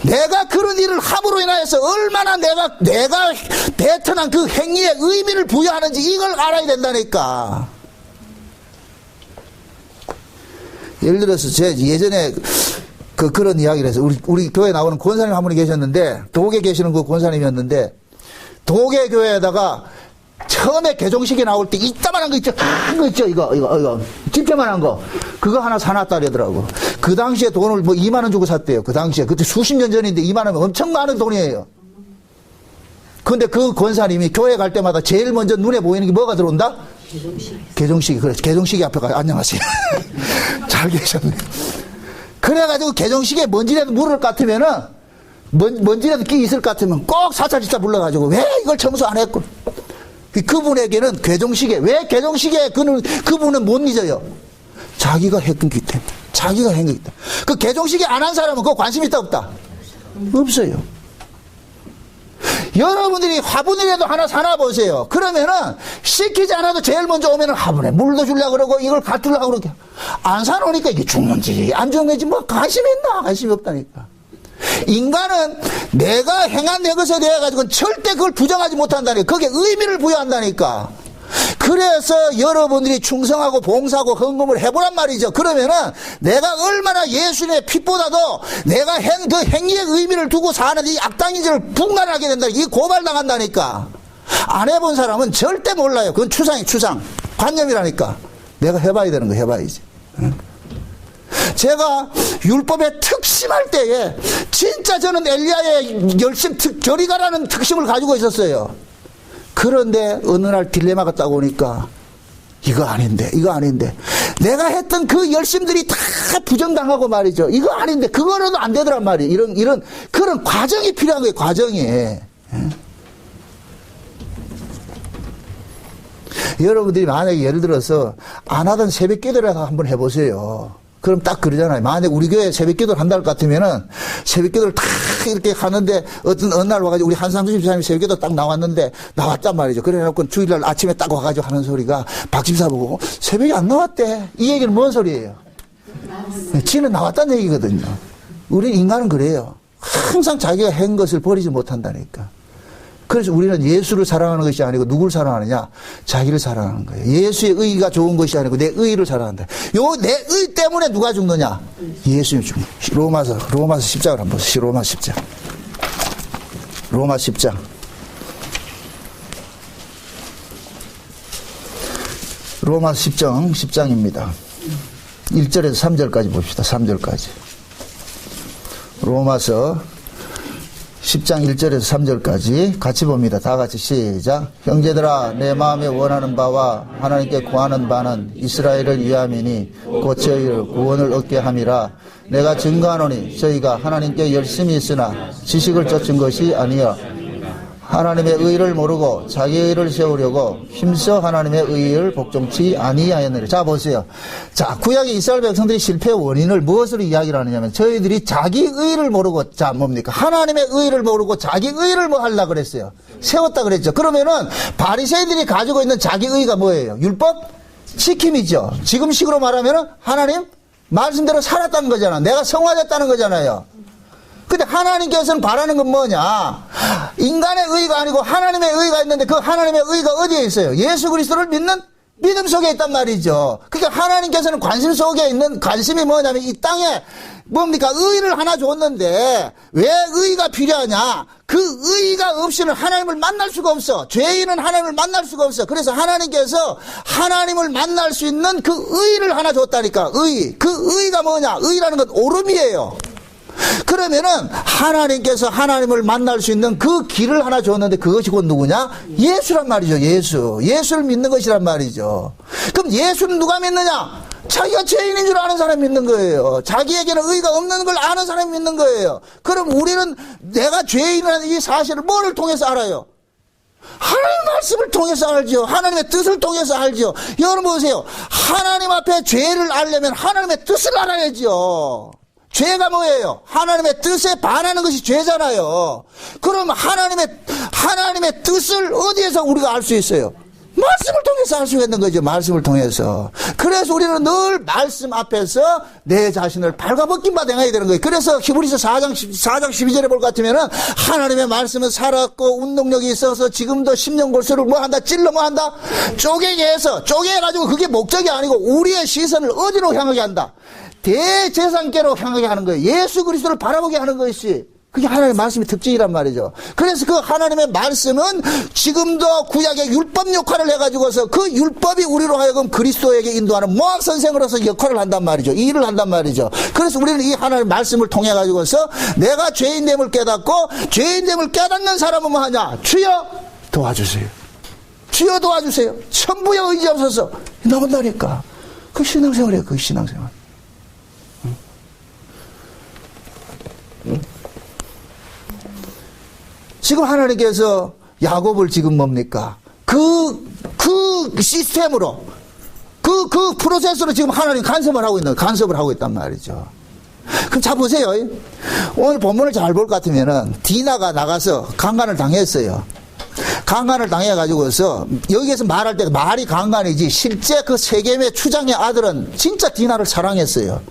내가 그런 일을 함으로 인하여서 얼마나 내가 베트남 그 행위에 의미를 부여하는지 이걸 알아야 된다니까. 예를 들어서 제 예전에 그런 이야기를 해서 우리 교회에 나오는 권사님 한 분이 계셨는데, 독에 계시는 그 권사님이었는데, 독의 교회에다가 처음에 개종식에 나올 때 이따만한 거 있죠? 큰 거 있죠? 이거 집게만한 거. 그거 하나 사놨다 그러더라고. 그 당시에 돈을 뭐 2만 원 주고 샀대요. 그 당시에. 그때 수십 년 전인데 2만 원이면 엄청 많은 돈이에요. 근데 그 권사님이 교회 갈 때마다 제일 먼저 눈에 보이는 게 뭐가 들어온다? 개종식이. 그래. 개종식이 앞에 가서 안녕하세요. 잘 계셨네. 그래가지고 개종식에 먼지라도 물을 것 같으면은, 먼지라도 끼 있을 것 같으면 꼭 사찰지사 불러가지고 왜 이걸 청소 안 했고. 그분에게는 왜 개종식에 그분은 못 잊어요. 자기가 했기 때문에. 자기가 한 거기 때문에. 그 개종식에 안 한 사람은 그거 관심 있다 없다? 없어요. 여러분들이 화분이라도 하나 사놔 보세요. 그러면은 시키지 않아도 제일 먼저 오면은 화분에 물도 주려고 그러고 이걸 갖두려고 그러게. 안 사놓으니까 이게 죽는지 안 죽는지 뭐 관심이 있나? 관심이 없다니까. 인간은 내가 행한 내 것에 대해 가지고는 절대 그걸 부정하지 못한다니까. 거기에 의미를 부여한다니까. 그래서 여러분들이 충성하고 봉사하고 헌금을 해보란 말이죠. 그러면은 내가 얼마나 예수님의 핏보다도 내가 한 그 행위의 의미를 두고 사는 이 악당인지를 분간하게 된다. 이게 고발당한다니까. 안 해본 사람은 절대 몰라요. 그건 추상 관념이라니까. 내가 해봐야 되는 거 해봐야지. 제가 율법에 특심할 때에 진짜 저는 엘리야의 열심 저리 가라는 특심을 가지고 있었어요. 그런데 어느 날 딜레마가 딱 오니까 이거 아닌데 내가 했던 그 열심들이 다 부정당하고 말이죠. 이거 아닌데 그거로도 안 되더란 말이에요. 이런 그런 과정이 필요한 거예요. 과정이. 여러분들이 만약에 예를 들어서 안 하던 새벽 기도를 한번 해보세요. 그럼 딱 그러잖아요. 만약에 우리 교회 새벽 기도를 한다고 같으면은 새벽 기도를 딱 이렇게 하는데 어느 날 와가지고 우리 한상수 집사님이 새벽 기도 딱 나왔단 말이죠. 그래놓고 주일날 아침에 딱 와가지고 하는 소리가 박 집사 보고 새벽에 안 나왔대. 이 얘기는 뭔 소리예요? 지는 나왔다는 얘기거든요. 우리 인간은 그래요. 항상 자기가 한 것을 버리지 못한다니까. 그래서 우리는 예수를 사랑하는 것이 아니고 누구를 사랑하느냐? 자기를 사랑하는 거예요. 예수의 의가 좋은 것이 아니고 내 의를 사랑한다. 내 의 때문에 누가 죽느냐? 예수님 죽는 거예요. 로마서 10장을 한번 보세요. 로마서 10장. 로마서 10장입니다. 1절에서 3절까지 봅시다. 3절까지. 로마서 10장 1절에서 3절까지 같이 봅니다. 다 같이 시작. 형제들아 내 마음에 원하는 바와 하나님께 구하는 바는 이스라엘을 위함이니 곧 저희를 구원을 얻게 함이라. 내가 증거하노니 저희가 하나님께 열심히 있으나 지식을 쫓은 것이 아니여 하나님의 의를 모르고 자기의 의를 세우려고 힘써 하나님의 의를 복종치 아니하였느니라. 자 보세요. 자 구약의 이스라엘 백성들이 실패의 원인을 무엇으로 이야기를 하느냐면 저희들이 자기 의를 모르고 자 뭡니까? 하나님의 의를 모르고 자기 의를 뭐 하려고 그랬어요? 세웠다 그랬죠. 그러면은 바리새인들이 가지고 있는 자기 의가 뭐예요? 율법? 지킴이죠. 지금식으로 말하면은 하나님 말씀대로 살았다는 거잖아. 내가 성화됐다는 거잖아요. 근데 하나님께서는 바라는 건 뭐냐? 인간의 의가 아니고 하나님의 의가 있는데 그 하나님의 의가 어디에 있어요? 예수 그리스도를 믿는 믿음 속에 있단 말이죠. 그러니까 하나님께서는 관심 속에 있는 관심이 뭐냐면 이 땅에 뭡니까? 의를 하나 줬는데 왜 의가 필요하냐? 그 의가 없이는 하나님을 만날 수가 없어. 죄인은 하나님을 만날 수가 없어. 그래서 하나님께서 하나님을 만날 수 있는 그 의를 하나 줬다니까. 의. 그 의가 뭐냐? 의라는 건 오름이에요. 그러면은 하나님께서 하나님을 만날 수 있는 그 길을 하나 줬는데 그것이 곧 누구냐? 예수란 말이죠. 예수를 믿는 것이란 말이죠. 그럼 예수는 누가 믿느냐? 자기가 죄인인 줄 아는 사람이 믿는 거예요. 자기에게는 의가 없는 걸 아는 사람이 믿는 거예요. 그럼 우리는 내가 죄인이라는 이 사실을 뭐를 통해서 알아요? 하나님 말씀을 통해서 알죠. 하나님의 뜻을 통해서 알죠. 여러분 보세요. 하나님 앞에 죄를 알려면 하나님의 뜻을 알아야죠. 죄가 뭐예요? 하나님의 뜻에 반하는 것이 죄잖아요. 그럼 하나님의 뜻을 어디에서 우리가 알 수 있어요? 말씀을 통해서 알 수 있는 거죠. 말씀을 통해서. 그래서 우리는 늘 말씀 앞에서 내 자신을 발가벗긴 바 행해야 되는 거예요. 그래서 히브리서 4장 12절에 볼 것 같으면은 하나님의 말씀은 살았고 운동력이 있어서 지금도 십년골수를 뭐 한다? 찔러 뭐 한다? 쪼개게 해서 쪼개가지고 그게 목적이 아니고 우리의 시선을 어디로 향하게 한다? 대제사장께로 향하게 하는 거예요. 예수 그리스도를 바라보게 하는 것이 그게 하나님의 말씀의 특징이란 말이죠. 그래서 그 하나님의 말씀은 지금도 구약의 율법 역할을 해가지고서 그 율법이 우리로 하여금 그리스도에게 인도하는 모학 선생으로서 역할을 한단 말이죠. 이 일을 한단 말이죠. 그래서 우리는 이 하나님의 말씀을 통해 가지고서 내가 죄인됨을 깨닫고 죄인됨을 깨닫는 사람은 뭐 하냐? 주여 도와주세요. 주여 도와주세요. 천부에 의지하소서. 나온다니까. 그 신앙생활이에요. 그 신앙생활. 지금 하나님께서 야곱을 지금 뭡니까? 그 시스템으로, 그 프로세스로 지금 하나님 간섭을 하고 있단 말이죠. 그럼 자 보세요. 오늘 본문을 잘 볼 것 같으면은, 디나가 나가서 강간을 당했어요. 강간을 당해가지고서, 여기에서 말할 때 말이 강간이지, 실제 그 세겜의 추장의 아들은 진짜 디나를 사랑했어요.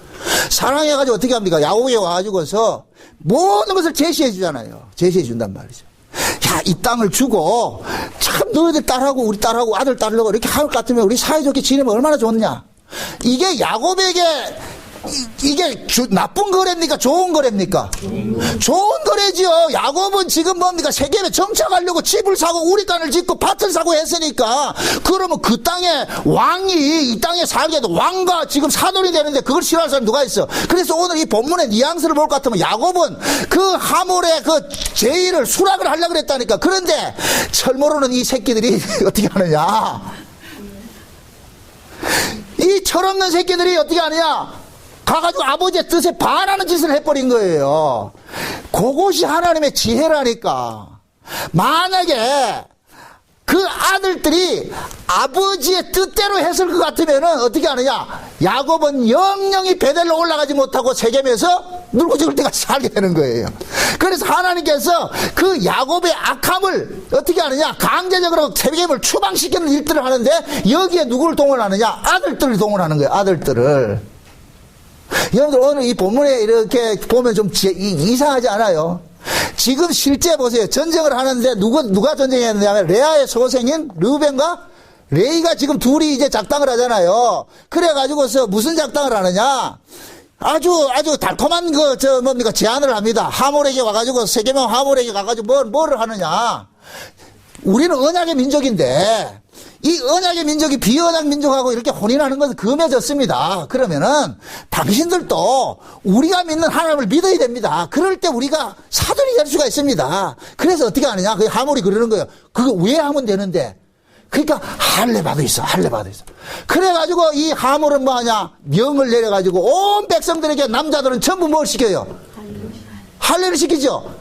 사랑해가지고 어떻게 합니까? 야곱에 와가지고서 모든 것을 제시해 주잖아요. 제시해 준단 말이죠. 야, 이 땅을 주고, 참, 너희들 딸하고, 우리 딸하고, 아들 딸하고, 이렇게 할 것 같으면 우리 사이좋게 지내면 얼마나 좋냐? 이게 야곱에게, 이게 나쁜 거래입니까? 좋은 거래입니까? 좋은 거래지요. 야곱은 지금 뭡니까? 세겜에 정착하려고 집을 사고, 우리간을 짓고, 밭을 사고 했으니까, 그러면 그 땅에 왕이, 이 땅에 살게 해도 왕과 지금 사돈이 되는데, 그걸 싫어할 사람 누가 있어? 그래서 오늘 이 본문의 뉘앙스를 볼 것 같으면, 야곱은 그 하몰의 그 제의를 수락을 하려고 그랬다니까. 그런데, 철모르는 이 새끼들이 어떻게 하느냐? 이 철없는 새끼들이 어떻게 하느냐? 가가지고 아버지의 뜻에 반하는 짓을 해버린 거예요. 그것이 하나님의 지혜라니까. 만약에 그 아들들이 아버지의 뜻대로 했을 것 같으면은 어떻게 하느냐? 야곱은 영영이 베델로 올라가지 못하고 세겜에서 눌고죽을 때까지 살게 되는 거예요. 그래서 하나님께서 그 야곱의 악함을 어떻게 하느냐? 강제적으로 세겜을 추방시키는 일들을 하는데 여기에 누구를 동원하느냐? 아들들을 동원하는 거예요. 아들들을. 여러분들 오늘 이 본문에 이렇게 보면 좀 이상하지 않아요? 지금 실제 보세요. 전쟁을 하는데 누가 전쟁했느냐면 레아의 소생인 르벤과 레이가 지금 둘이 이제 작당을 하잖아요. 그래가지고서 무슨 작당을 하느냐? 아주 달콤한 뭡니까? 제안을 합니다. 하몰에게 와가지고 세겜의 하몰에게 가가지고 뭐를 하느냐? 우리는 언약의 민족인데 이 언약의 민족이 비언약 민족하고 이렇게 혼인하는 것은 금해졌습니다. 그러면은 당신들도 우리가 믿는 하나님을 믿어야 됩니다. 그럴 때 우리가 사돈이 될 수가 있습니다. 그래서 어떻게 하느냐? 그 하몰이 그러는 거예요. 그거 왜 하면 되는데? 그러니까 할례 받아 있어. 그래가지고 이 하몰은 뭐 하냐? 명을 내려가지고 온 백성들에게 남자들은 전부 뭘 시켜요? 할례를 시키죠.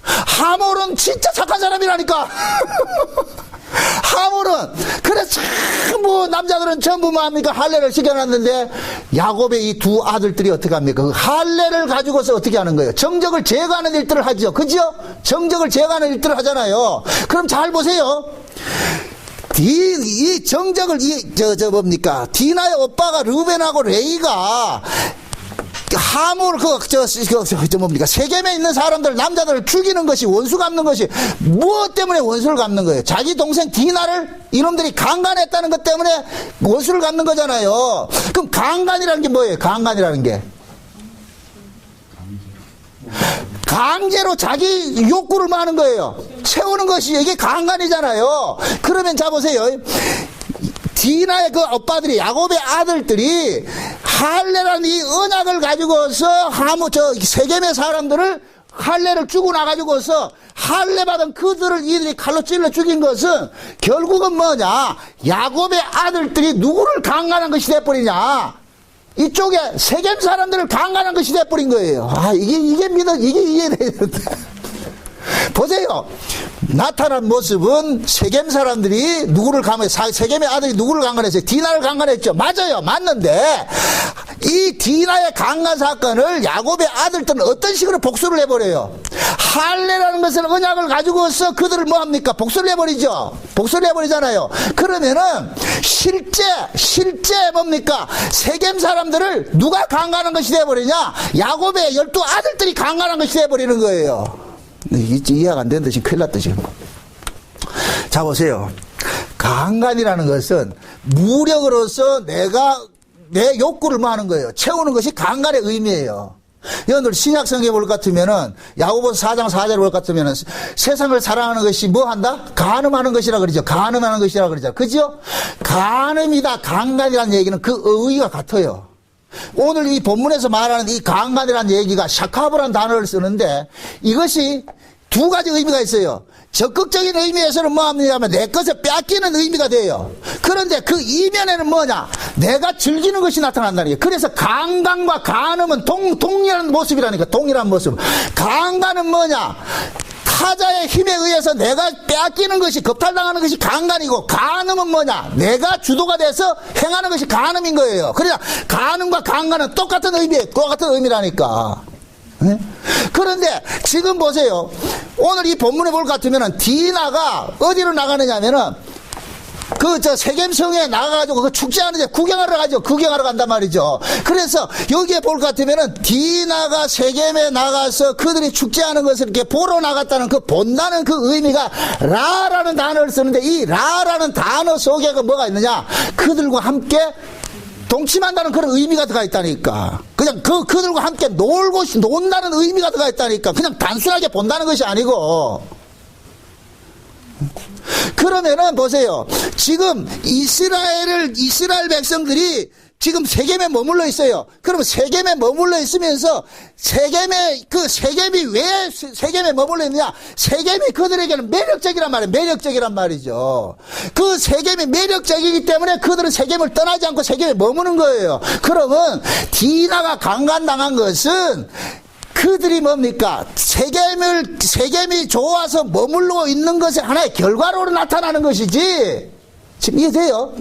하몰은 진짜 착한 사람이라니까. 하몰은 그래서 뭐 남자들은 전부 뭐 합니까? 할례를 시켜놨는데 야곱의 이 두 아들들이 어떻게 합니까? 그 할례를 가지고서 어떻게 하는 거예요? 정적을 제거하는 일들을 하죠. 그죠? 정적을 제거하는 일들을 하잖아요. 그럼 잘 보세요. 이 정적을 뭡니까? 디나의 오빠가 르벤하고 레이가 하몰 뭡니까? 세겜에 있는 사람들 남자들을 죽이는 것이 원수 갚는 것이 무엇 때문에 원수를 갚는 거예요? 자기 동생 디나를 이놈들이 강간했다는 것 때문에 원수를 갚는 거잖아요. 그럼 강간이라는 게 뭐예요? 강간이라는 게 강제로 자기 욕구를 하는 거예요. 세우는 것이 이게 강간이잖아요. 그러면 자 보세요. 디나의 그 오빠들이 야곱의 아들들이 할례라는 이 언약을 가지고서 세겜의 사람들을 할례를 주고 나가지고서 할례 받은 그들을 이들이 칼로 찔러 죽인 것은 결국은 뭐냐? 야곱의 아들들이 누구를 강간한 것이 돼버리냐? 이쪽에 세겜 사람들을 강간한 것이 돼버린 거예요. 이게 이해돼야 되는데. 보세요. 나타난 모습은 세겜 사람들이 누구를 세겜의 아들이 누구를 강간했어요? 디나를 강간했죠. 맞아요. 맞는데 이 디나의 강간 사건을 야곱의 아들들은 어떤 식으로 복수를 해버려요? 할례라는 것을 언약을 가지고서 그들을 뭐합니까? 복수를 해버리죠. 복수를 해버리잖아요. 그러면은 실제 뭡니까? 세겜 사람들을 누가 강간한 것이 돼버리냐? 야곱의 12 아들들이 강간한 것이 돼버리는 거예요. 이해가 안 되는데 지금 큰일 났다 지금. 자 보세요. 강간이라는 것은 무력으로서 내 욕구를 뭐 하는 거예요? 채우는 것이 강간의 의미예요. 여러분들 신약 성경에 볼 것 같으면은 야고보서 4장 4절에 볼 것 같으면은 세상을 사랑하는 것이 뭐 한다? 간음하는 것이라 그러죠. 간음하는 것이라 그러죠. 그죠? 간음이다 강간이라는 얘기는 그 의의가 같아요. 오늘 이 본문에서 말하는 이 강간이라는 얘기가 샤카브라는 단어를 쓰는데 이것이 두 가지 의미가 있어요. 적극적인 의미에서는 뭐 합니다면 내 것을 뺏기는 의미가 돼요. 그런데 그 이면에는 뭐냐? 내가 즐기는 것이 나타난다는 게. 그래서 강간과 간음은 동일한 모습이라니까. 동일한 모습. 강간은 뭐냐? 타자의 힘에 의해서 내가 뺏기는 것이 겁탈당하는 것이 강간이고, 간음은 뭐냐? 내가 주도가 돼서 행하는 것이 간음인 거예요. 그러니까 간음과 강간은 똑같은 의미예요. 똑같은 의미라니까. 네? 그런데 지금 보세요. 오늘 이 본문에 볼 것 같으면은 디나가 어디로 나가느냐면은 세겜성에 나가가지고 그 축제하는데 구경하러 가죠. 구경하러 간단 말이죠. 그래서 여기에 볼 것 같으면은 디나가 세겜에 나가서 그들이 축제하는 것을 이렇게 보러 나갔다는 그 본다는 그 의미가 라라는 단어를 쓰는데 이 라라는 단어 속에 뭐가 있느냐? 그들과 함께 동침한다는 그런 의미가 들어가 있다니까. 그냥 그들과 함께 논다는 의미가 들어가 있다니까. 그냥 단순하게 본다는 것이 아니고. 그러면은 보세요. 지금 이스라엘 백성들이 지금 세겜에 머물러 있어요. 그러면 세겜에 머물러 있으면서 세겜이 왜 세겜에 머물러 있느냐? 세겜이 그들에게는 매력적이란 말이에요. 매력적이란 말이죠. 그 세겜이 매력적이기 때문에 그들은 세겜을 떠나지 않고 세겜에 머무는 거예요. 그러면 디나가 강간당한 것은 그들이 뭡니까? 세겜이 좋아서 머물러 있는 것의 하나의 결과로 나타나는 것이지. 지금 이해돼요?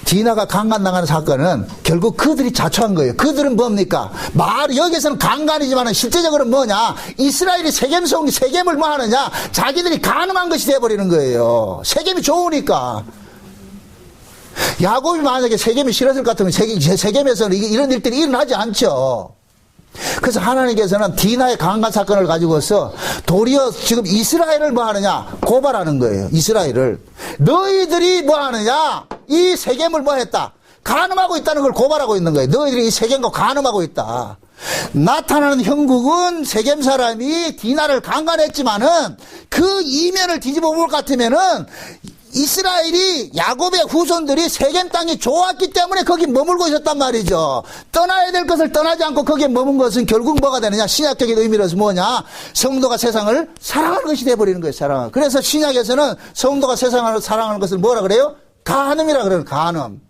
디나가 강간당하는 사건은 결국 그들이 자초한 거예요. 그들은 뭡니까? 여기에서는 강간이지만 실제적으로는 뭐냐? 이스라엘이 세겜을 뭐 하느냐? 자기들이 간음한 것이 되어버리는 거예요. 세겜이 좋으니까. 야곱이 만약에 세겜이 싫었을 것 같으면 세겜에서는 이런 일들이 일어나지 않죠. 그래서 하나님께서는 디나의 강간 사건을 가지고서 도리어 지금 이스라엘을 뭐 하느냐? 고발하는 거예요. 이스라엘을. 너희들이 뭐 하느냐? 이 세겜을 뭐 했다? 간음하고 있다는 걸 고발하고 있는 거예요. 너희들이 이 세겜과 간음하고 있다. 나타나는 형국은 세겜 사람이 디나를 강간했지만은 그 이면을 뒤집어 볼 것 같으면은 이스라엘이 야곱의 후손들이 세겜 땅이 좋았기 때문에 거기 머물고 있었단 말이죠. 떠나야 될 것을 떠나지 않고 거기에 머문 것은 결국 뭐가 되느냐? 신약적인 의미로서 뭐냐? 성도가 세상을 사랑하는 것이 되어버리는 거예요. 사랑. 그래서 신약에서는 성도가 세상을 사랑하는 것을 뭐라 그래요? 간음이라 그래요. 간음.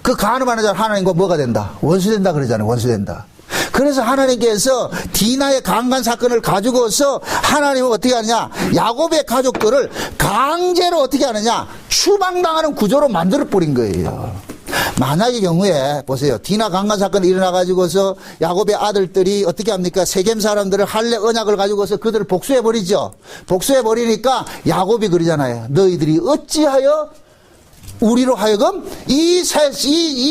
그 간음하는 자는 하나님과 뭐가 된다? 원수된다 그러잖아요. 원수된다. 그래서 하나님께서 디나의 강간 사건을 가지고서 하나님은 어떻게 하느냐? 야곱의 가족들을 강제로 어떻게 하느냐? 추방당하는 구조로 만들어버린 거예요. 만약의 경우에 보세요. 디나 강간 사건이 일어나가지고서 야곱의 아들들이 어떻게 합니까? 세겜 사람들을 할례 언약을 가지고서 그들을 복수해버리죠. 복수해버리니까 야곱이 그러잖아요. 너희들이 어찌하여 우리로 하여금 이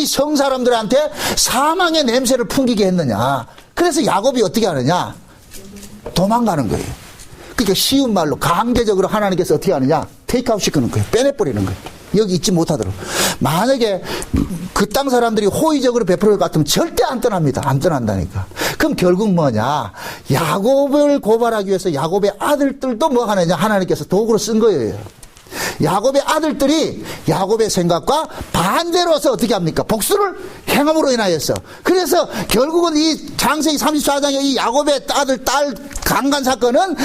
성 사람들한테 사망의 냄새를 풍기게 했느냐. 그래서 야곱이 어떻게 하느냐? 도망가는 거예요. 그러니까 쉬운 말로 강제적으로 하나님께서 어떻게 하느냐? 테이크아웃 시키는 거예요. 빼내버리는 거예요. 여기 있지 못하도록. 만약에 그 땅 사람들이 호의적으로 베풀을 것 같으면 절대 안 떠납니다. 안 떠난다니까. 그럼 결국 뭐냐? 야곱을 고발하기 위해서 야곱의 아들들도 뭐 하느냐? 하나님께서 도구로 쓴 거예요. 야곱의 아들들이 야곱의 생각과 반대로서 어떻게 합니까? 복수를 행함으로 인하여서. 그래서 결국은 이 창세기 34장의 이 야곱의 아들, 딸 강간 사건은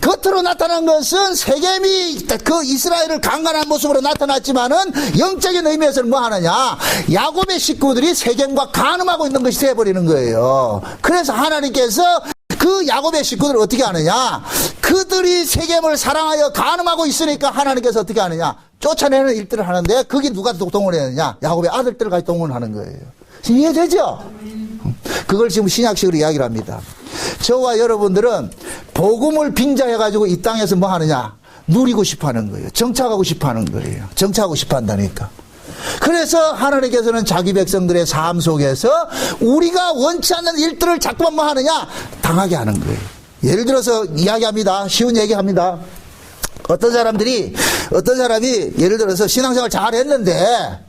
겉으로 나타난 것은 세겜이 그 이스라엘을 강간한 모습으로 나타났지만은 영적인 의미에서는 뭐 하느냐? 야곱의 식구들이 세겜과 간음하고 있는 것이 되어버리는 거예요. 그래서 하나님께서 그 야곱의 식구들을 어떻게 하느냐? 그들이 세겜을 사랑하여 간음하고 있으니까 하나님께서 어떻게 하느냐? 쫓아내는 일들을 하는데 거기 누가 동원했느냐? 야곱의 아들들까지 동원하는 거예요. 이해되죠? 그걸 지금 신약식으로 이야기를 합니다. 저와 여러분들은 복음을 빙자해가지고 이 땅에서 뭐 하느냐? 누리고 싶어 하는 거예요. 정착하고 싶어 하는 거예요. 정착하고 싶어 한다니까. 그래서 하나님께서는 자기 백성들의 삶 속에서 우리가 원치 않는 일들을 자꾸만 뭐 하느냐? 당하게 하는 거예요. 예를 들어서 이야기합니다. 쉬운 얘기합니다. 어떤 사람이 예를 들어서 신앙생활 잘 했는데,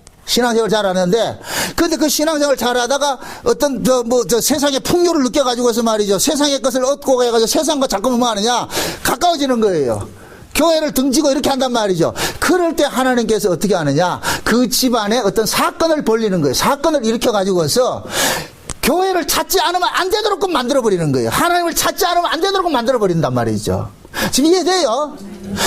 근데 그 신앙생활 잘 하다가 어떤 세상의 풍요를 느껴가지고서 말이죠. 세상의 것을 얻고 해가지고 세상과 자꾸만 뭐 하느냐? 가까워지는 거예요. 교회를 등지고 이렇게 한단 말이죠. 그럴 때 하나님께서 어떻게 하느냐? 그 집안에 어떤 사건을 벌리는 거예요. 사건을 일으켜가지고서 교회를 찾지 않으면 안 되도록 만들어버리는 거예요. 하나님을 찾지 않으면 안 되도록 만들어버린단 말이죠. 지금 이해돼요?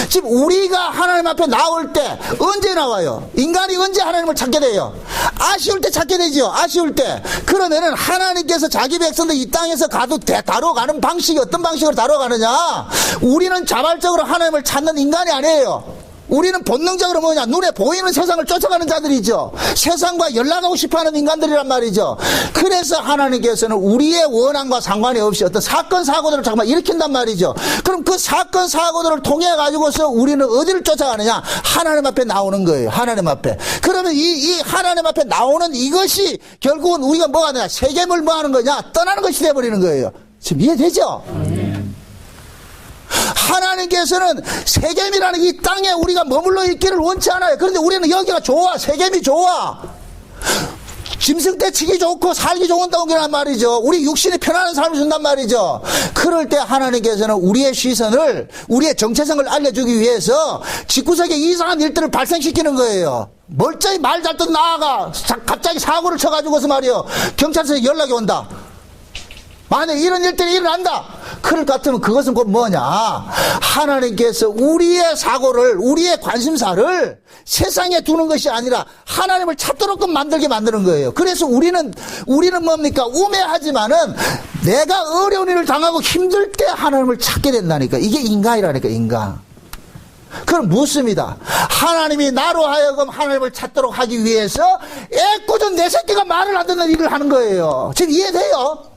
지금 우리가 하나님 앞에 나올 때 언제 나와요? 인간이 언제 하나님을 찾게 돼요? 아쉬울 때 찾게 되죠. 아쉬울 때. 그러면은 하나님께서 자기 백성들 이 땅에서 다뤄가는 방식이 어떤 방식으로 다뤄가느냐? 우리는 자발적으로 하나님을 찾는 인간이 아니에요. 우리는 본능적으로 뭐냐? 눈에 보이는 세상을 쫓아가는 자들이죠. 세상과 연락하고 싶어하는 인간들이란 말이죠. 그래서 하나님께서는 우리의 원함과 상관이 없이 어떤 사건 사고들을 잠깐만 일으킨단 말이죠. 그럼 그 사건 사고들을 통해 가지고서 우리는 어디를 쫓아가느냐? 하나님 앞에 나오는 거예요. 하나님 앞에. 그러면 이 하나님 앞에 나오는 이것이 결국은 우리가 뭐가 되냐? 세겜을 뭐 하는 거냐? 떠나는 것이 돼버리는 거예요. 지금 이해되죠? 하나님께서는 세겜이라는 이 땅에 우리가 머물러 있기를 원치 않아요. 그런데 우리는 여기가 좋아. 세겜이 좋아. 짐승 떼치기 좋고 살기 좋은 땅이란 말이죠. 우리 육신이 편안한 삶을 준단 말이죠. 그럴 때 하나님께서는 우리의 시선을, 우리의 정체성을 알려주기 위해서 집구석에 이상한 일들을 발생시키는 거예요. 멀쩡히 말 잘 듣던 나아가 갑자기 사고를 쳐가지고서 말이요. 경찰서에 연락이 온다. 만약에 이런 일들이 일어난다. 그럴 것 같으면 그것은 곧 뭐냐? 하나님께서 우리의 사고를, 우리의 관심사를 세상에 두는 것이 아니라 하나님을 찾도록 만들게 만드는 거예요. 그래서 우리는 뭡니까? 우매하지만은 내가 어려운 일을 당하고 힘들 때 하나님을 찾게 된다니까. 이게 인간이라니까, 인간. 그럼 묻습니다. 하나님이 나로 하여금 하나님을 찾도록 하기 위해서 애꿎은 내 새끼가 말을 안 듣는 일을 하는 거예요. 지금 이해돼요?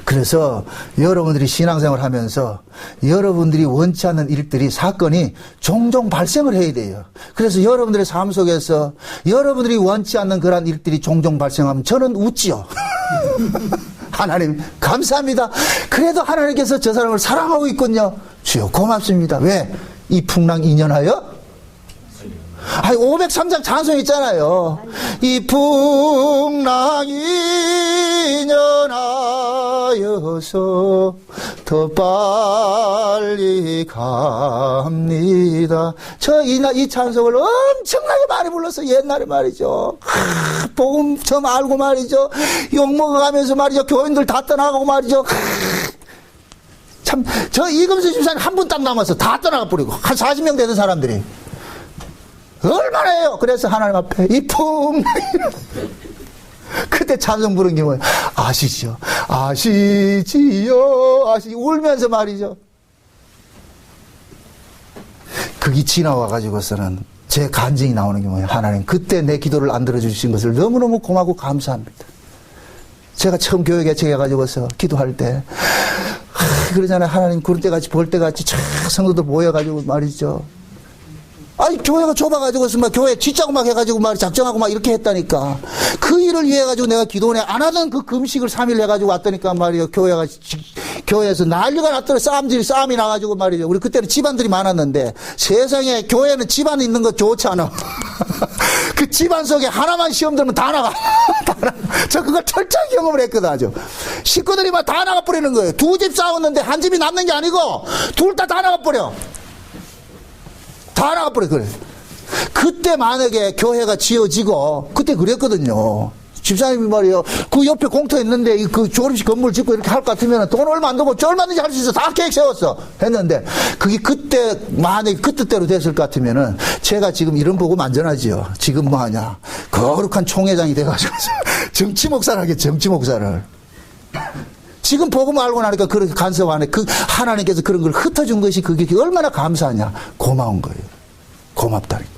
그래서 여러분들이 신앙생활을 하면서 여러분들이 원치 않는 일들이, 사건이 종종 발생을 해야 돼요. 그래서 여러분들의 삶 속에서 여러분들이 원치 않는 그런 일들이 종종 발생하면 저는 웃지요. 하나님 감사합니다. 그래도 하나님께서 저 사람을 사랑하고 있군요. 주여 고맙습니다. 왜? 이 풍랑 인연하여? 503장 찬송 있잖아요. 이 풍랑 인연하여서 더 빨리 갑니다. 이 찬송을 엄청나게 많이 불렀어. 옛날에 말이죠. 복음 처음 알고 말이죠. 욕먹어가면서 말이죠. 교인들 다 떠나가고 말이죠. 참, 이금수 집사님 한 분 딱 남았어. 다 떠나가 버리고. 한 40명 되는 사람들이. 얼마나 해요? 그래서 하나님 앞에 그때 찬송 부른 게 뭐예요? 아시지요? 울면서 말이죠. 그게 지나와가지고서는 제 간증이 나오는 게 뭐예요? 하나님, 그때 내 기도를 안 들어주신 것을 너무너무 고맙고 감사합니다. 제가 처음 교회 개척해가지고서 기도할 때, 그러잖아요. 하나님, 그럴 때같이 볼 때같이 쫙 성도들 모여가지고 말이죠. 아니, 교회가 좁아가지고서 막 교회 쥐짜고 막 해가지고 막 작정하고 막 이렇게 했다니까. 그 일을 위해 가지고 내가 기도원에 안 하던 그 금식을 3일 해가지고 왔다니까 말이에요. 교회에서 난리가 났더니 싸움이 나가지고 말이죠. 우리 그때는 집안들이 많았는데 세상에 교회는 집안 있는 거 좋잖아. 그 집안 속에 하나만 시험 들면 다 나가. 저 그걸 철저히 경험을 했거든, 아주. 식구들이 막 다 나가버리는 거예요. 두 집 싸웠는데 한 집이 남는 게 아니고 둘 다 나가버려. 다 나가버려, 그래. 그때 만약에 교회가 지어지고, 그때 그랬거든요. 집사님이 말이에요. 그 옆에 공터 있는데, 그 졸업식 건물 짓고 이렇게 할 것 같으면 돈 얼마 안 들고 얼마든지 할 수 있어. 다 계획 세웠어. 했는데, 그게 그때, 만약에 그 뜻대로 됐을 것 같으면은, 제가 지금 이런 복음 안전하지요. 지금 뭐 하냐. 거룩한 총회장이 돼가지고, 정치 목사를 하겠지, 정치 목사를. 지금 복음 알고 나니까 그렇게 간섭 안 해. 그 하나님께서 그런 걸 흩어준 것이 그게 얼마나 감사하냐. 고마운 거예요. 고맙다니까.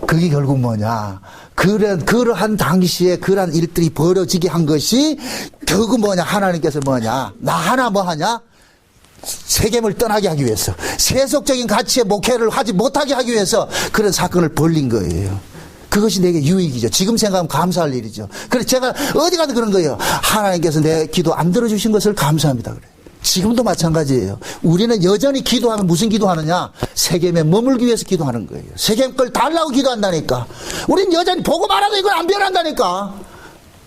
그게 결국 뭐냐. 그러한 당시에 그러한 일들이 벌어지게 한 것이 결국 뭐냐. 하나님께서 뭐냐. 나 하나 뭐 하냐? 세겜을 떠나게 하기 위해서, 세속적인 가치의 목회를 하지 못하게 하기 위해서 그런 사건을 벌린 거예요. 그것이 내게 유익이죠. 지금 생각하면 감사할 일이죠. 그래서 제가 어디 가도 그런 거예요. 하나님께서 내 기도 안 들어주신 것을 감사합니다. 그래요. 지금도 마찬가지예요. 우리는 여전히 기도하면 무슨 기도하느냐? 세겜에 머물기 위해서 기도하는 거예요. 세겜 걸 달라고 기도한다니까. 우리는 여전히 보고 말아도 이걸 안 변한다니까.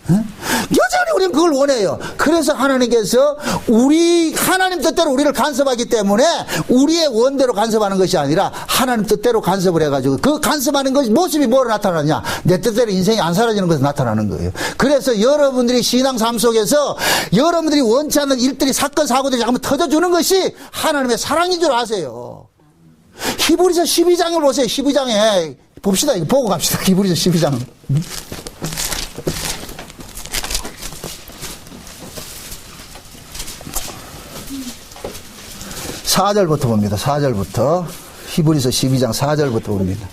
여전히 우리는 그걸 원해요. 그래서 하나님께서 하나님 뜻대로 우리를 간섭하기 때문에 우리의 원대로 간섭하는 것이 아니라 하나님 뜻대로 간섭을 해가지고 그 간섭하는 것이 모습이 뭐로 나타나냐? 내 뜻대로 인생이 안 사라지는 것으로 나타나는 거예요. 그래서 여러분들이 신앙 삶 속에서 여러분들이 원치 않는 일들이 사건 사고들이 잠깐만 터져주는 것이 하나님의 사랑인 줄 아세요. 히브리서 12장을 보세요. 12장에 봅시다. 이거 보고 갑시다. 히브리서 12장. 4절부터 봅니다. 4절부터. 히브리서 12장 4절부터 봅니다.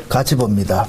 같이 봅니다.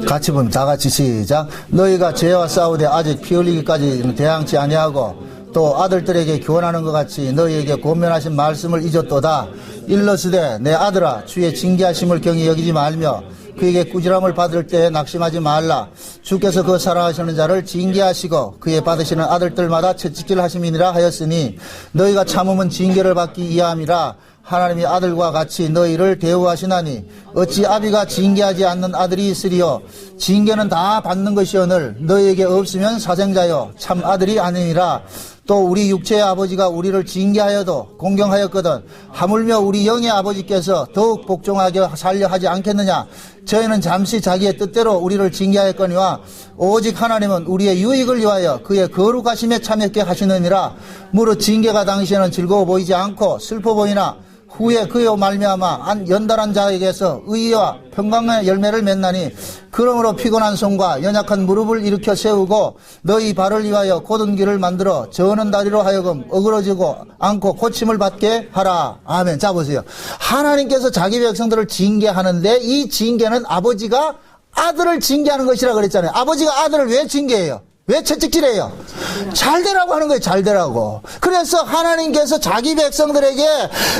같이 봅니다. 다 같이 시작. 너희가 죄와 싸우되 아직 피 흘리기까지 대항치 아니하고 또 아들들에게 교훈하는 것 같이 너희에게 권면하신 말씀을 잊었도다. 일러스되 내 아들아 주의 징계하심을 경히 여기지 말며 그에게 꾸지람을 받을 때 낙심하지 말라. 주께서 그 사랑하시는 자를 징계하시고 그의 받으시는 아들들마다 채찍질 하심이니라 하였으니 너희가 참음은 징계를 받기 이함이라. 하나님이 아들과 같이 너희를 대우하시나니 어찌 아비가 징계하지 않는 아들이 있으리요. 징계는 다 받는 것이오늘 너희에게 없으면 사생자요 참 아들이 아니니라. 또 우리 육체의 아버지가 우리를 징계하여도 공경하였거든 하물며 우리 영의 아버지께서 더욱 복종하게 살려 하지 않겠느냐. 저희는 잠시 자기의 뜻대로 우리를 징계하였거니와 오직 하나님은 우리의 유익을 위하여 그의 거룩하심에 참여케 하시느니라. 무릇 징계가 당시에는 즐거워 보이지 않고 슬퍼 보이나 후에 그의 말미암아 연달한 자에게서 의와 평강의 열매를 맺나니 그러므로 피곤한 손과 연약한 무릎을 일으켜 세우고 너희 발을 위하여 곧은 길을 만들어 저는 다리로 하여금 어그러지고 않고 고침을 받게 하라. 아멘. 자 보세요. 하나님께서 자기 백성들을 징계하는데 이 징계는 아버지가 아들을 징계하는 것이라 그랬잖아요. 아버지가 아들을 왜 징계해요? 왜 채찍질해요? 잘 되라고 하는 거예요. 잘 되라고. 그래서 하나님께서 자기 백성들에게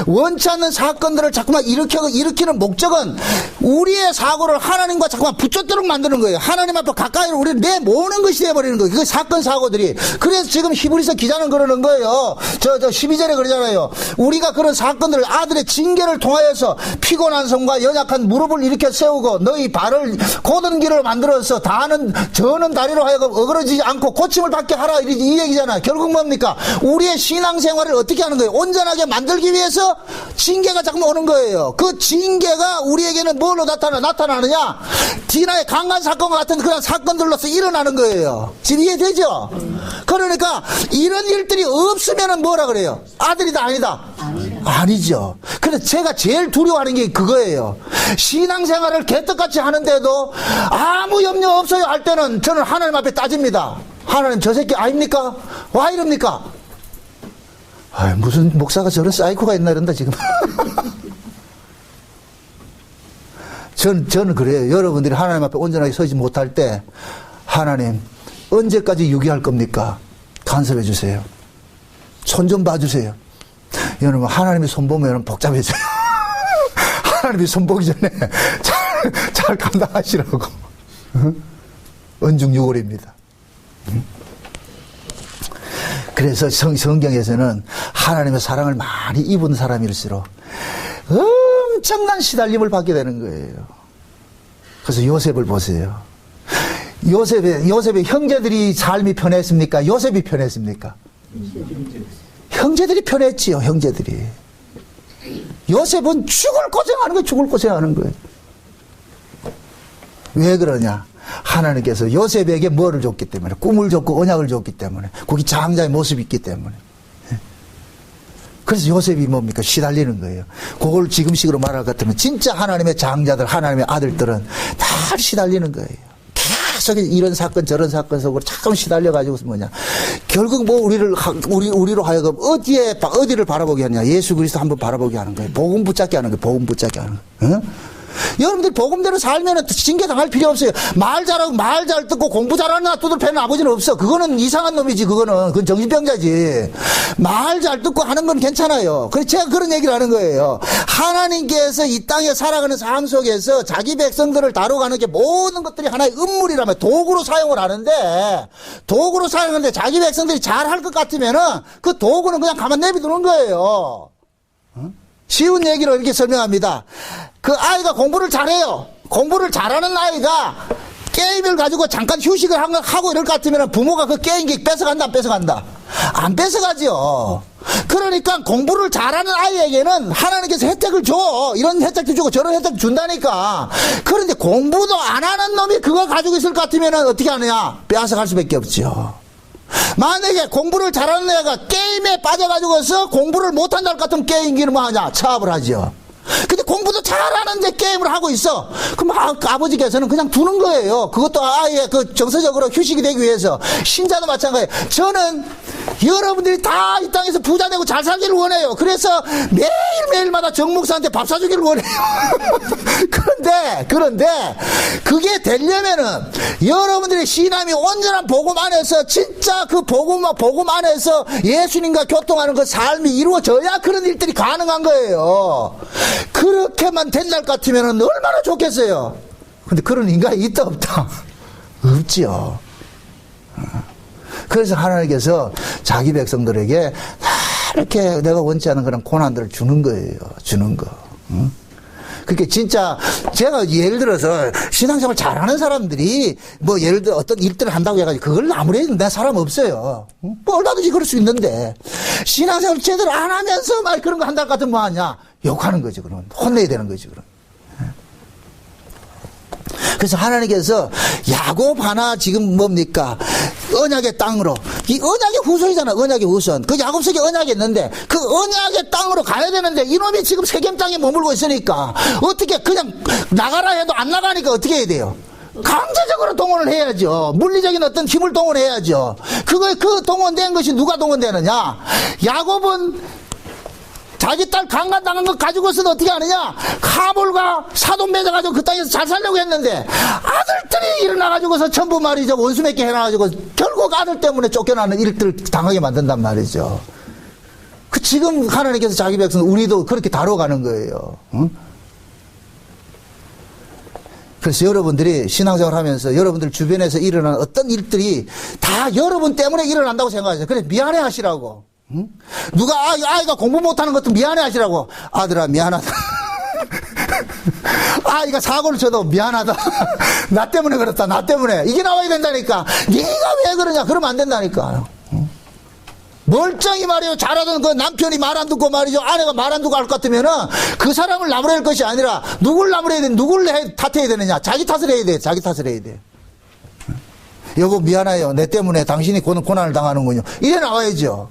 원치 않는 사건들을 자꾸만 일으키는 목적은 우리의 사고를 하나님과 자꾸만 붙잡도록 만드는 거예요. 하나님 앞에 가까이로 우리를 내모으는 것이 되어버리는 거예요. 그 사건 사고들이. 그래서 지금 히브리서 기자는 그러는 거예요. 12절에 그러잖아요. 우리가 그런 사건들을 아들의 징계를 통하여서 피곤한 손과 연약한 무릎을 일으켜 세우고 너희 발을 곧은 길을 만들어서 저는 다리로 하여금 어그러지 않고 고침을 받게 하라 이 얘기잖아요. 결국 뭡니까? 우리의 신앙생활을 어떻게 하는 거예요? 온전하게 만들기 위해서 징계가 자꾸 오는 거예요. 그 징계가 우리에게는 뭘로 나타나느냐? 디나의 강간 사건과 같은 그런 사건들로서 일어나는 거예요. 지금 이해되죠? 그러니까 이런 일들이 없으면 뭐라 그래요? 아들이다 아니다? 아니죠. 그래서 제가 제일 두려워하는 게 그거예요. 신앙생활을 개떡같이 하는데도 아무 염려 없어요 할 때는 저는 하나님 앞에 따집니다. 하나님 저 새끼 아닙니까? 와 이럽니까? 무슨 목사가 저런 사이코가 있나 이런다 지금. 저는 그래요. 여러분들이 하나님 앞에 온전하게 서지 못할 때 하나님 언제까지 유기할 겁니까? 간섭해 주세요. 손 좀 봐주세요. 여러분 하나님이 손 보면 복잡해져요. 하나님이 손 보기 전에 잘 감당하시라고. 언중유골입니다. 그래서 성경에서는 하나님의 사랑을 많이 입은 사람일수록 엄청난 시달림을 받게 되는 거예요. 그래서 요셉을 보세요. 요셉의 형제들이 삶이 편했습니까? 요셉이 편했습니까? 형제들이 편했지요. 형제들이. 요셉은 죽을 고생하는 거예요. 왜 그러냐? 하나님께서 요셉에게 뭐를 줬기 때문에, 꿈을 줬고 언약을 줬기 때문에, 거기 장자의 모습이 있기 때문에. 그래서 요셉이 뭡니까? 시달리는 거예요. 그걸 지금식으로 말할 것 같으면 진짜 하나님의 장자들, 하나님의 아들들은 다 시달리는 거예요. 계속 이런 사건 저런 사건 속으로 자꾸 시달려가지고 뭐냐. 결국 뭐 우리로 하여금 어디를 바라보게 하냐. 예수 그리스도 한번 바라보게 하는 거예요. 복음 붙잡게 하는 거예요. 복음 붙잡게 하는 거예요. 어? 여러분들 복음대로 살면은 징계당할 필요 없어요. 말 잘하고 말 잘 듣고 공부 잘하는 나 두들패는 아버지는 없어. 그거는 이상한 놈이지. 그건 정신병자지. 말 잘 듣고 하는 건 괜찮아요. 그래서 제가 그런 얘기를 하는 거예요. 하나님께서 이 땅에 살아가는 삶 속에서 자기 백성들을 다뤄가는 게 모든 것들이 하나의 음물이라면 도구로 사용을 하는데 자기 백성들이 잘할 것 같으면은 그 도구는 그냥 가만 내비두는 거예요. 쉬운 얘기로 이렇게 설명합니다. 그 아이가 공부를 잘해요. 공부를 잘하는 아이가 게임을 가지고 잠깐 휴식을 하고 이럴 것 같으면 부모가 그 게임기 뺏어간다, 안 뺏어간다? 안 뺏어가죠. 그러니까 공부를 잘하는 아이에게는 하나님께서 혜택을 줘. 이런 혜택도 주고 저런 혜택도 준다니까. 그런데 공부도 안 하는 놈이 그거 가지고 있을 것 같으면 어떻게 하느냐? 빼앗아갈 수밖에 없죠. 만약에 공부를 잘하는 애가 게임에 빠져가지고서 공부를 못한다 할 것 같으면 게임기는 뭐 하냐? 차압을 하죠. 근데 공부도 잘하는데 게임을 하고 있어. 그럼 아버지께서는 그냥 두는 거예요. 그것도 아예 그 정서적으로 휴식이 되기 위해서. 신자도 마찬가지예요. 저는 여러분들이 다 이 땅에서 부자 되고 잘 살기를 원해요. 그래서 매일매일마다 정 목사한테 밥 사주기를 원해요. 그런데 그게 되려면은 여러분들의 신앙이 온전한 복음 안에서 진짜 그 복음 안에서 예수님과 교통하는 그 삶이 이루어져야 그런 일들이 가능한 거예요. 그렇게만 된다 것 같으면 얼마나 좋겠어요. 근데 그런 인간이 있다 없다? 없지요. 그래서 하나님께서 자기 백성들에게 다 이렇게 내가 원치 않은 그런 고난들을 주는 거예요. 주는 거. 응? 그게 진짜 제가 예를 들어서 신앙생활 잘하는 사람들이 뭐 예를 들어 어떤 일들을 한다고 해가지고 그걸 아무래도 내 사람 없어요. 뭐 얼마든지 그럴 수 있는데 신앙생활 제대로 안 하면서 막 그런 거 한다 같으면 뭐 하냐? 욕하는 거죠. 그러면 혼내야 되는 거죠. 그럼. 그래서 하나님께서 야곱 하나 지금 뭡니까? 언약의 땅으로. 이 언약의 후손이잖아. 언약의 후손. 그 야곱 속에 언약이 있는데 그 언약의 땅으로 가야 되는데 이놈이 지금 세겜 땅에 머물고 있으니까 어떻게 그냥 나가라 해도 안 나가니까 어떻게 해야 돼요? 강제적으로 동원을 해야죠. 물리적인 어떤 힘을 동원해야죠. 그 동원된 것이 누가 동원되느냐? 야곱은 자기 딸 강간당한 것 가지고서는 어떻게 하느냐? 하몰과 사돈 맺어가지고 그 땅에서 잘 살려고 했는데 아들들이 일어나가지고서 전부 말이죠. 원수 맺게 해놔가지고 결국 아들 때문에 쫓겨나는 일들을 당하게 만든단 말이죠. 지금 하나님께서 자기 백성 우리도 그렇게 다뤄가는 거예요. 응? 그래서 여러분들이 신앙생활 하면서 여러분들 주변에서 일어나는 어떤 일들이 다 여러분 때문에 일어난다고 생각하세요. 그래 미안해 하시라고. 응? 누가 아이가 공부 못하는 것도 미안해 하시라고. 아들아 미안하다. 아이가 사고를 쳐도 미안하다. 나 때문에 그렇다. 나 때문에. 이게 나와야 된다니까. 네가 왜 그러냐. 그러면 안 된다니까. 응? 멀쩡히 말이에요. 잘하던 그 남편이 말 안 듣고 말이죠. 아내가 말 안 듣고 할 것 같으면은 그 사람을 나무랄 것이 아니라 누굴 나무래야 돼? 누굴 탓해야 되느냐. 자기 탓을 해야 돼. 자기 탓을 해야 돼. 여보 미안해요. 내 때문에 당신이 고난을 당하는군요. 이래 나와야죠.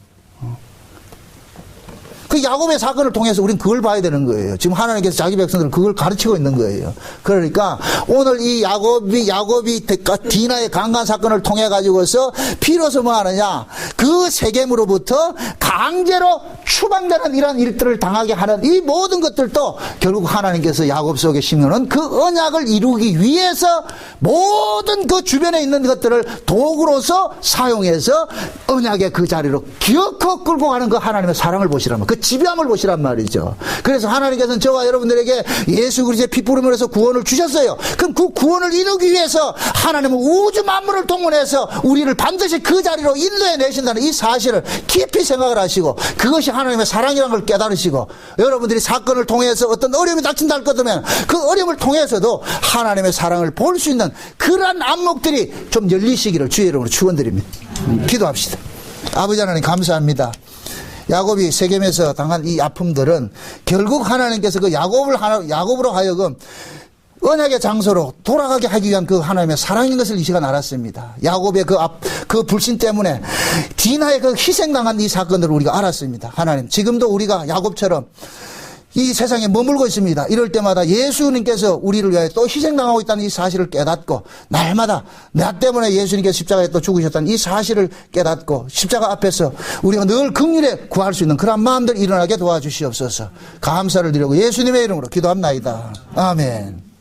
그 야곱의 사건을 통해서 우리는 그걸 봐야 되는 거예요. 지금 하나님께서 자기 백성들은 그걸 가르치고 있는 거예요. 그러니까 오늘 이 야곱이 디나의 강간 사건을 통해 가지고서 비로소 뭐 하느냐? 그 세겜으로부터 강제로 추방되는 이런 일들을 당하게 하는 이 모든 것들도 결국 하나님께서 야곱 속에 심는 그 언약을 이루기 위해서 모든 그 주변에 있는 것들을 도구로서 사용해서 언약의 그 자리로 기어코 끌고 가는 그 하나님의 사랑을 보시라면 그 지배함을 보시란 말이죠. 그래서 하나님께서는 저와 여러분들에게 예수 그리스도의 피부름으로서 구원을 주셨어요. 그럼 그 구원을 이루기 위해서 하나님은 우주 만물을 동원해서 우리를 반드시 그 자리로 인도해 내신다는 이 사실을 깊이 생각을 하시고 그것이 하나님의 사랑이라는 걸 깨달으시고 여러분들이 사건을 통해서 어떤 어려움이 닥친다 할 거면 그 어려움을 통해서도 하나님의 사랑을 볼 수 있는 그러한 안목들이 좀 열리시기를 주의 이름으로 축원드립니다. 기도합시다. 아버지 하나님 감사합니다. 야곱이 세겜에서 당한 이 아픔들은 결국 하나님께서 그 야곱으로 하여금 언약의 장소로 돌아가게 하기 위한 그 하나님의 사랑인 것을 이 시간 알았습니다. 야곱의 그 불신 때문에 디나의 그 희생당한 이 사건들을 우리가 알았습니다. 하나님, 지금도 우리가 야곱처럼 이 세상에 머물고 있습니다. 이럴 때마다 예수님께서 우리를 위하여 또 희생당하고 있다는 이 사실을 깨닫고, 날마다 나 때문에 예수님께서 십자가에 또 죽으셨다는 이 사실을 깨닫고, 십자가 앞에서 우리가 늘 긍휼에 구할 수 있는 그런 마음들 일어나게 도와주시옵소서. 감사를 드리고 예수님의 이름으로 기도합나이다. 아멘.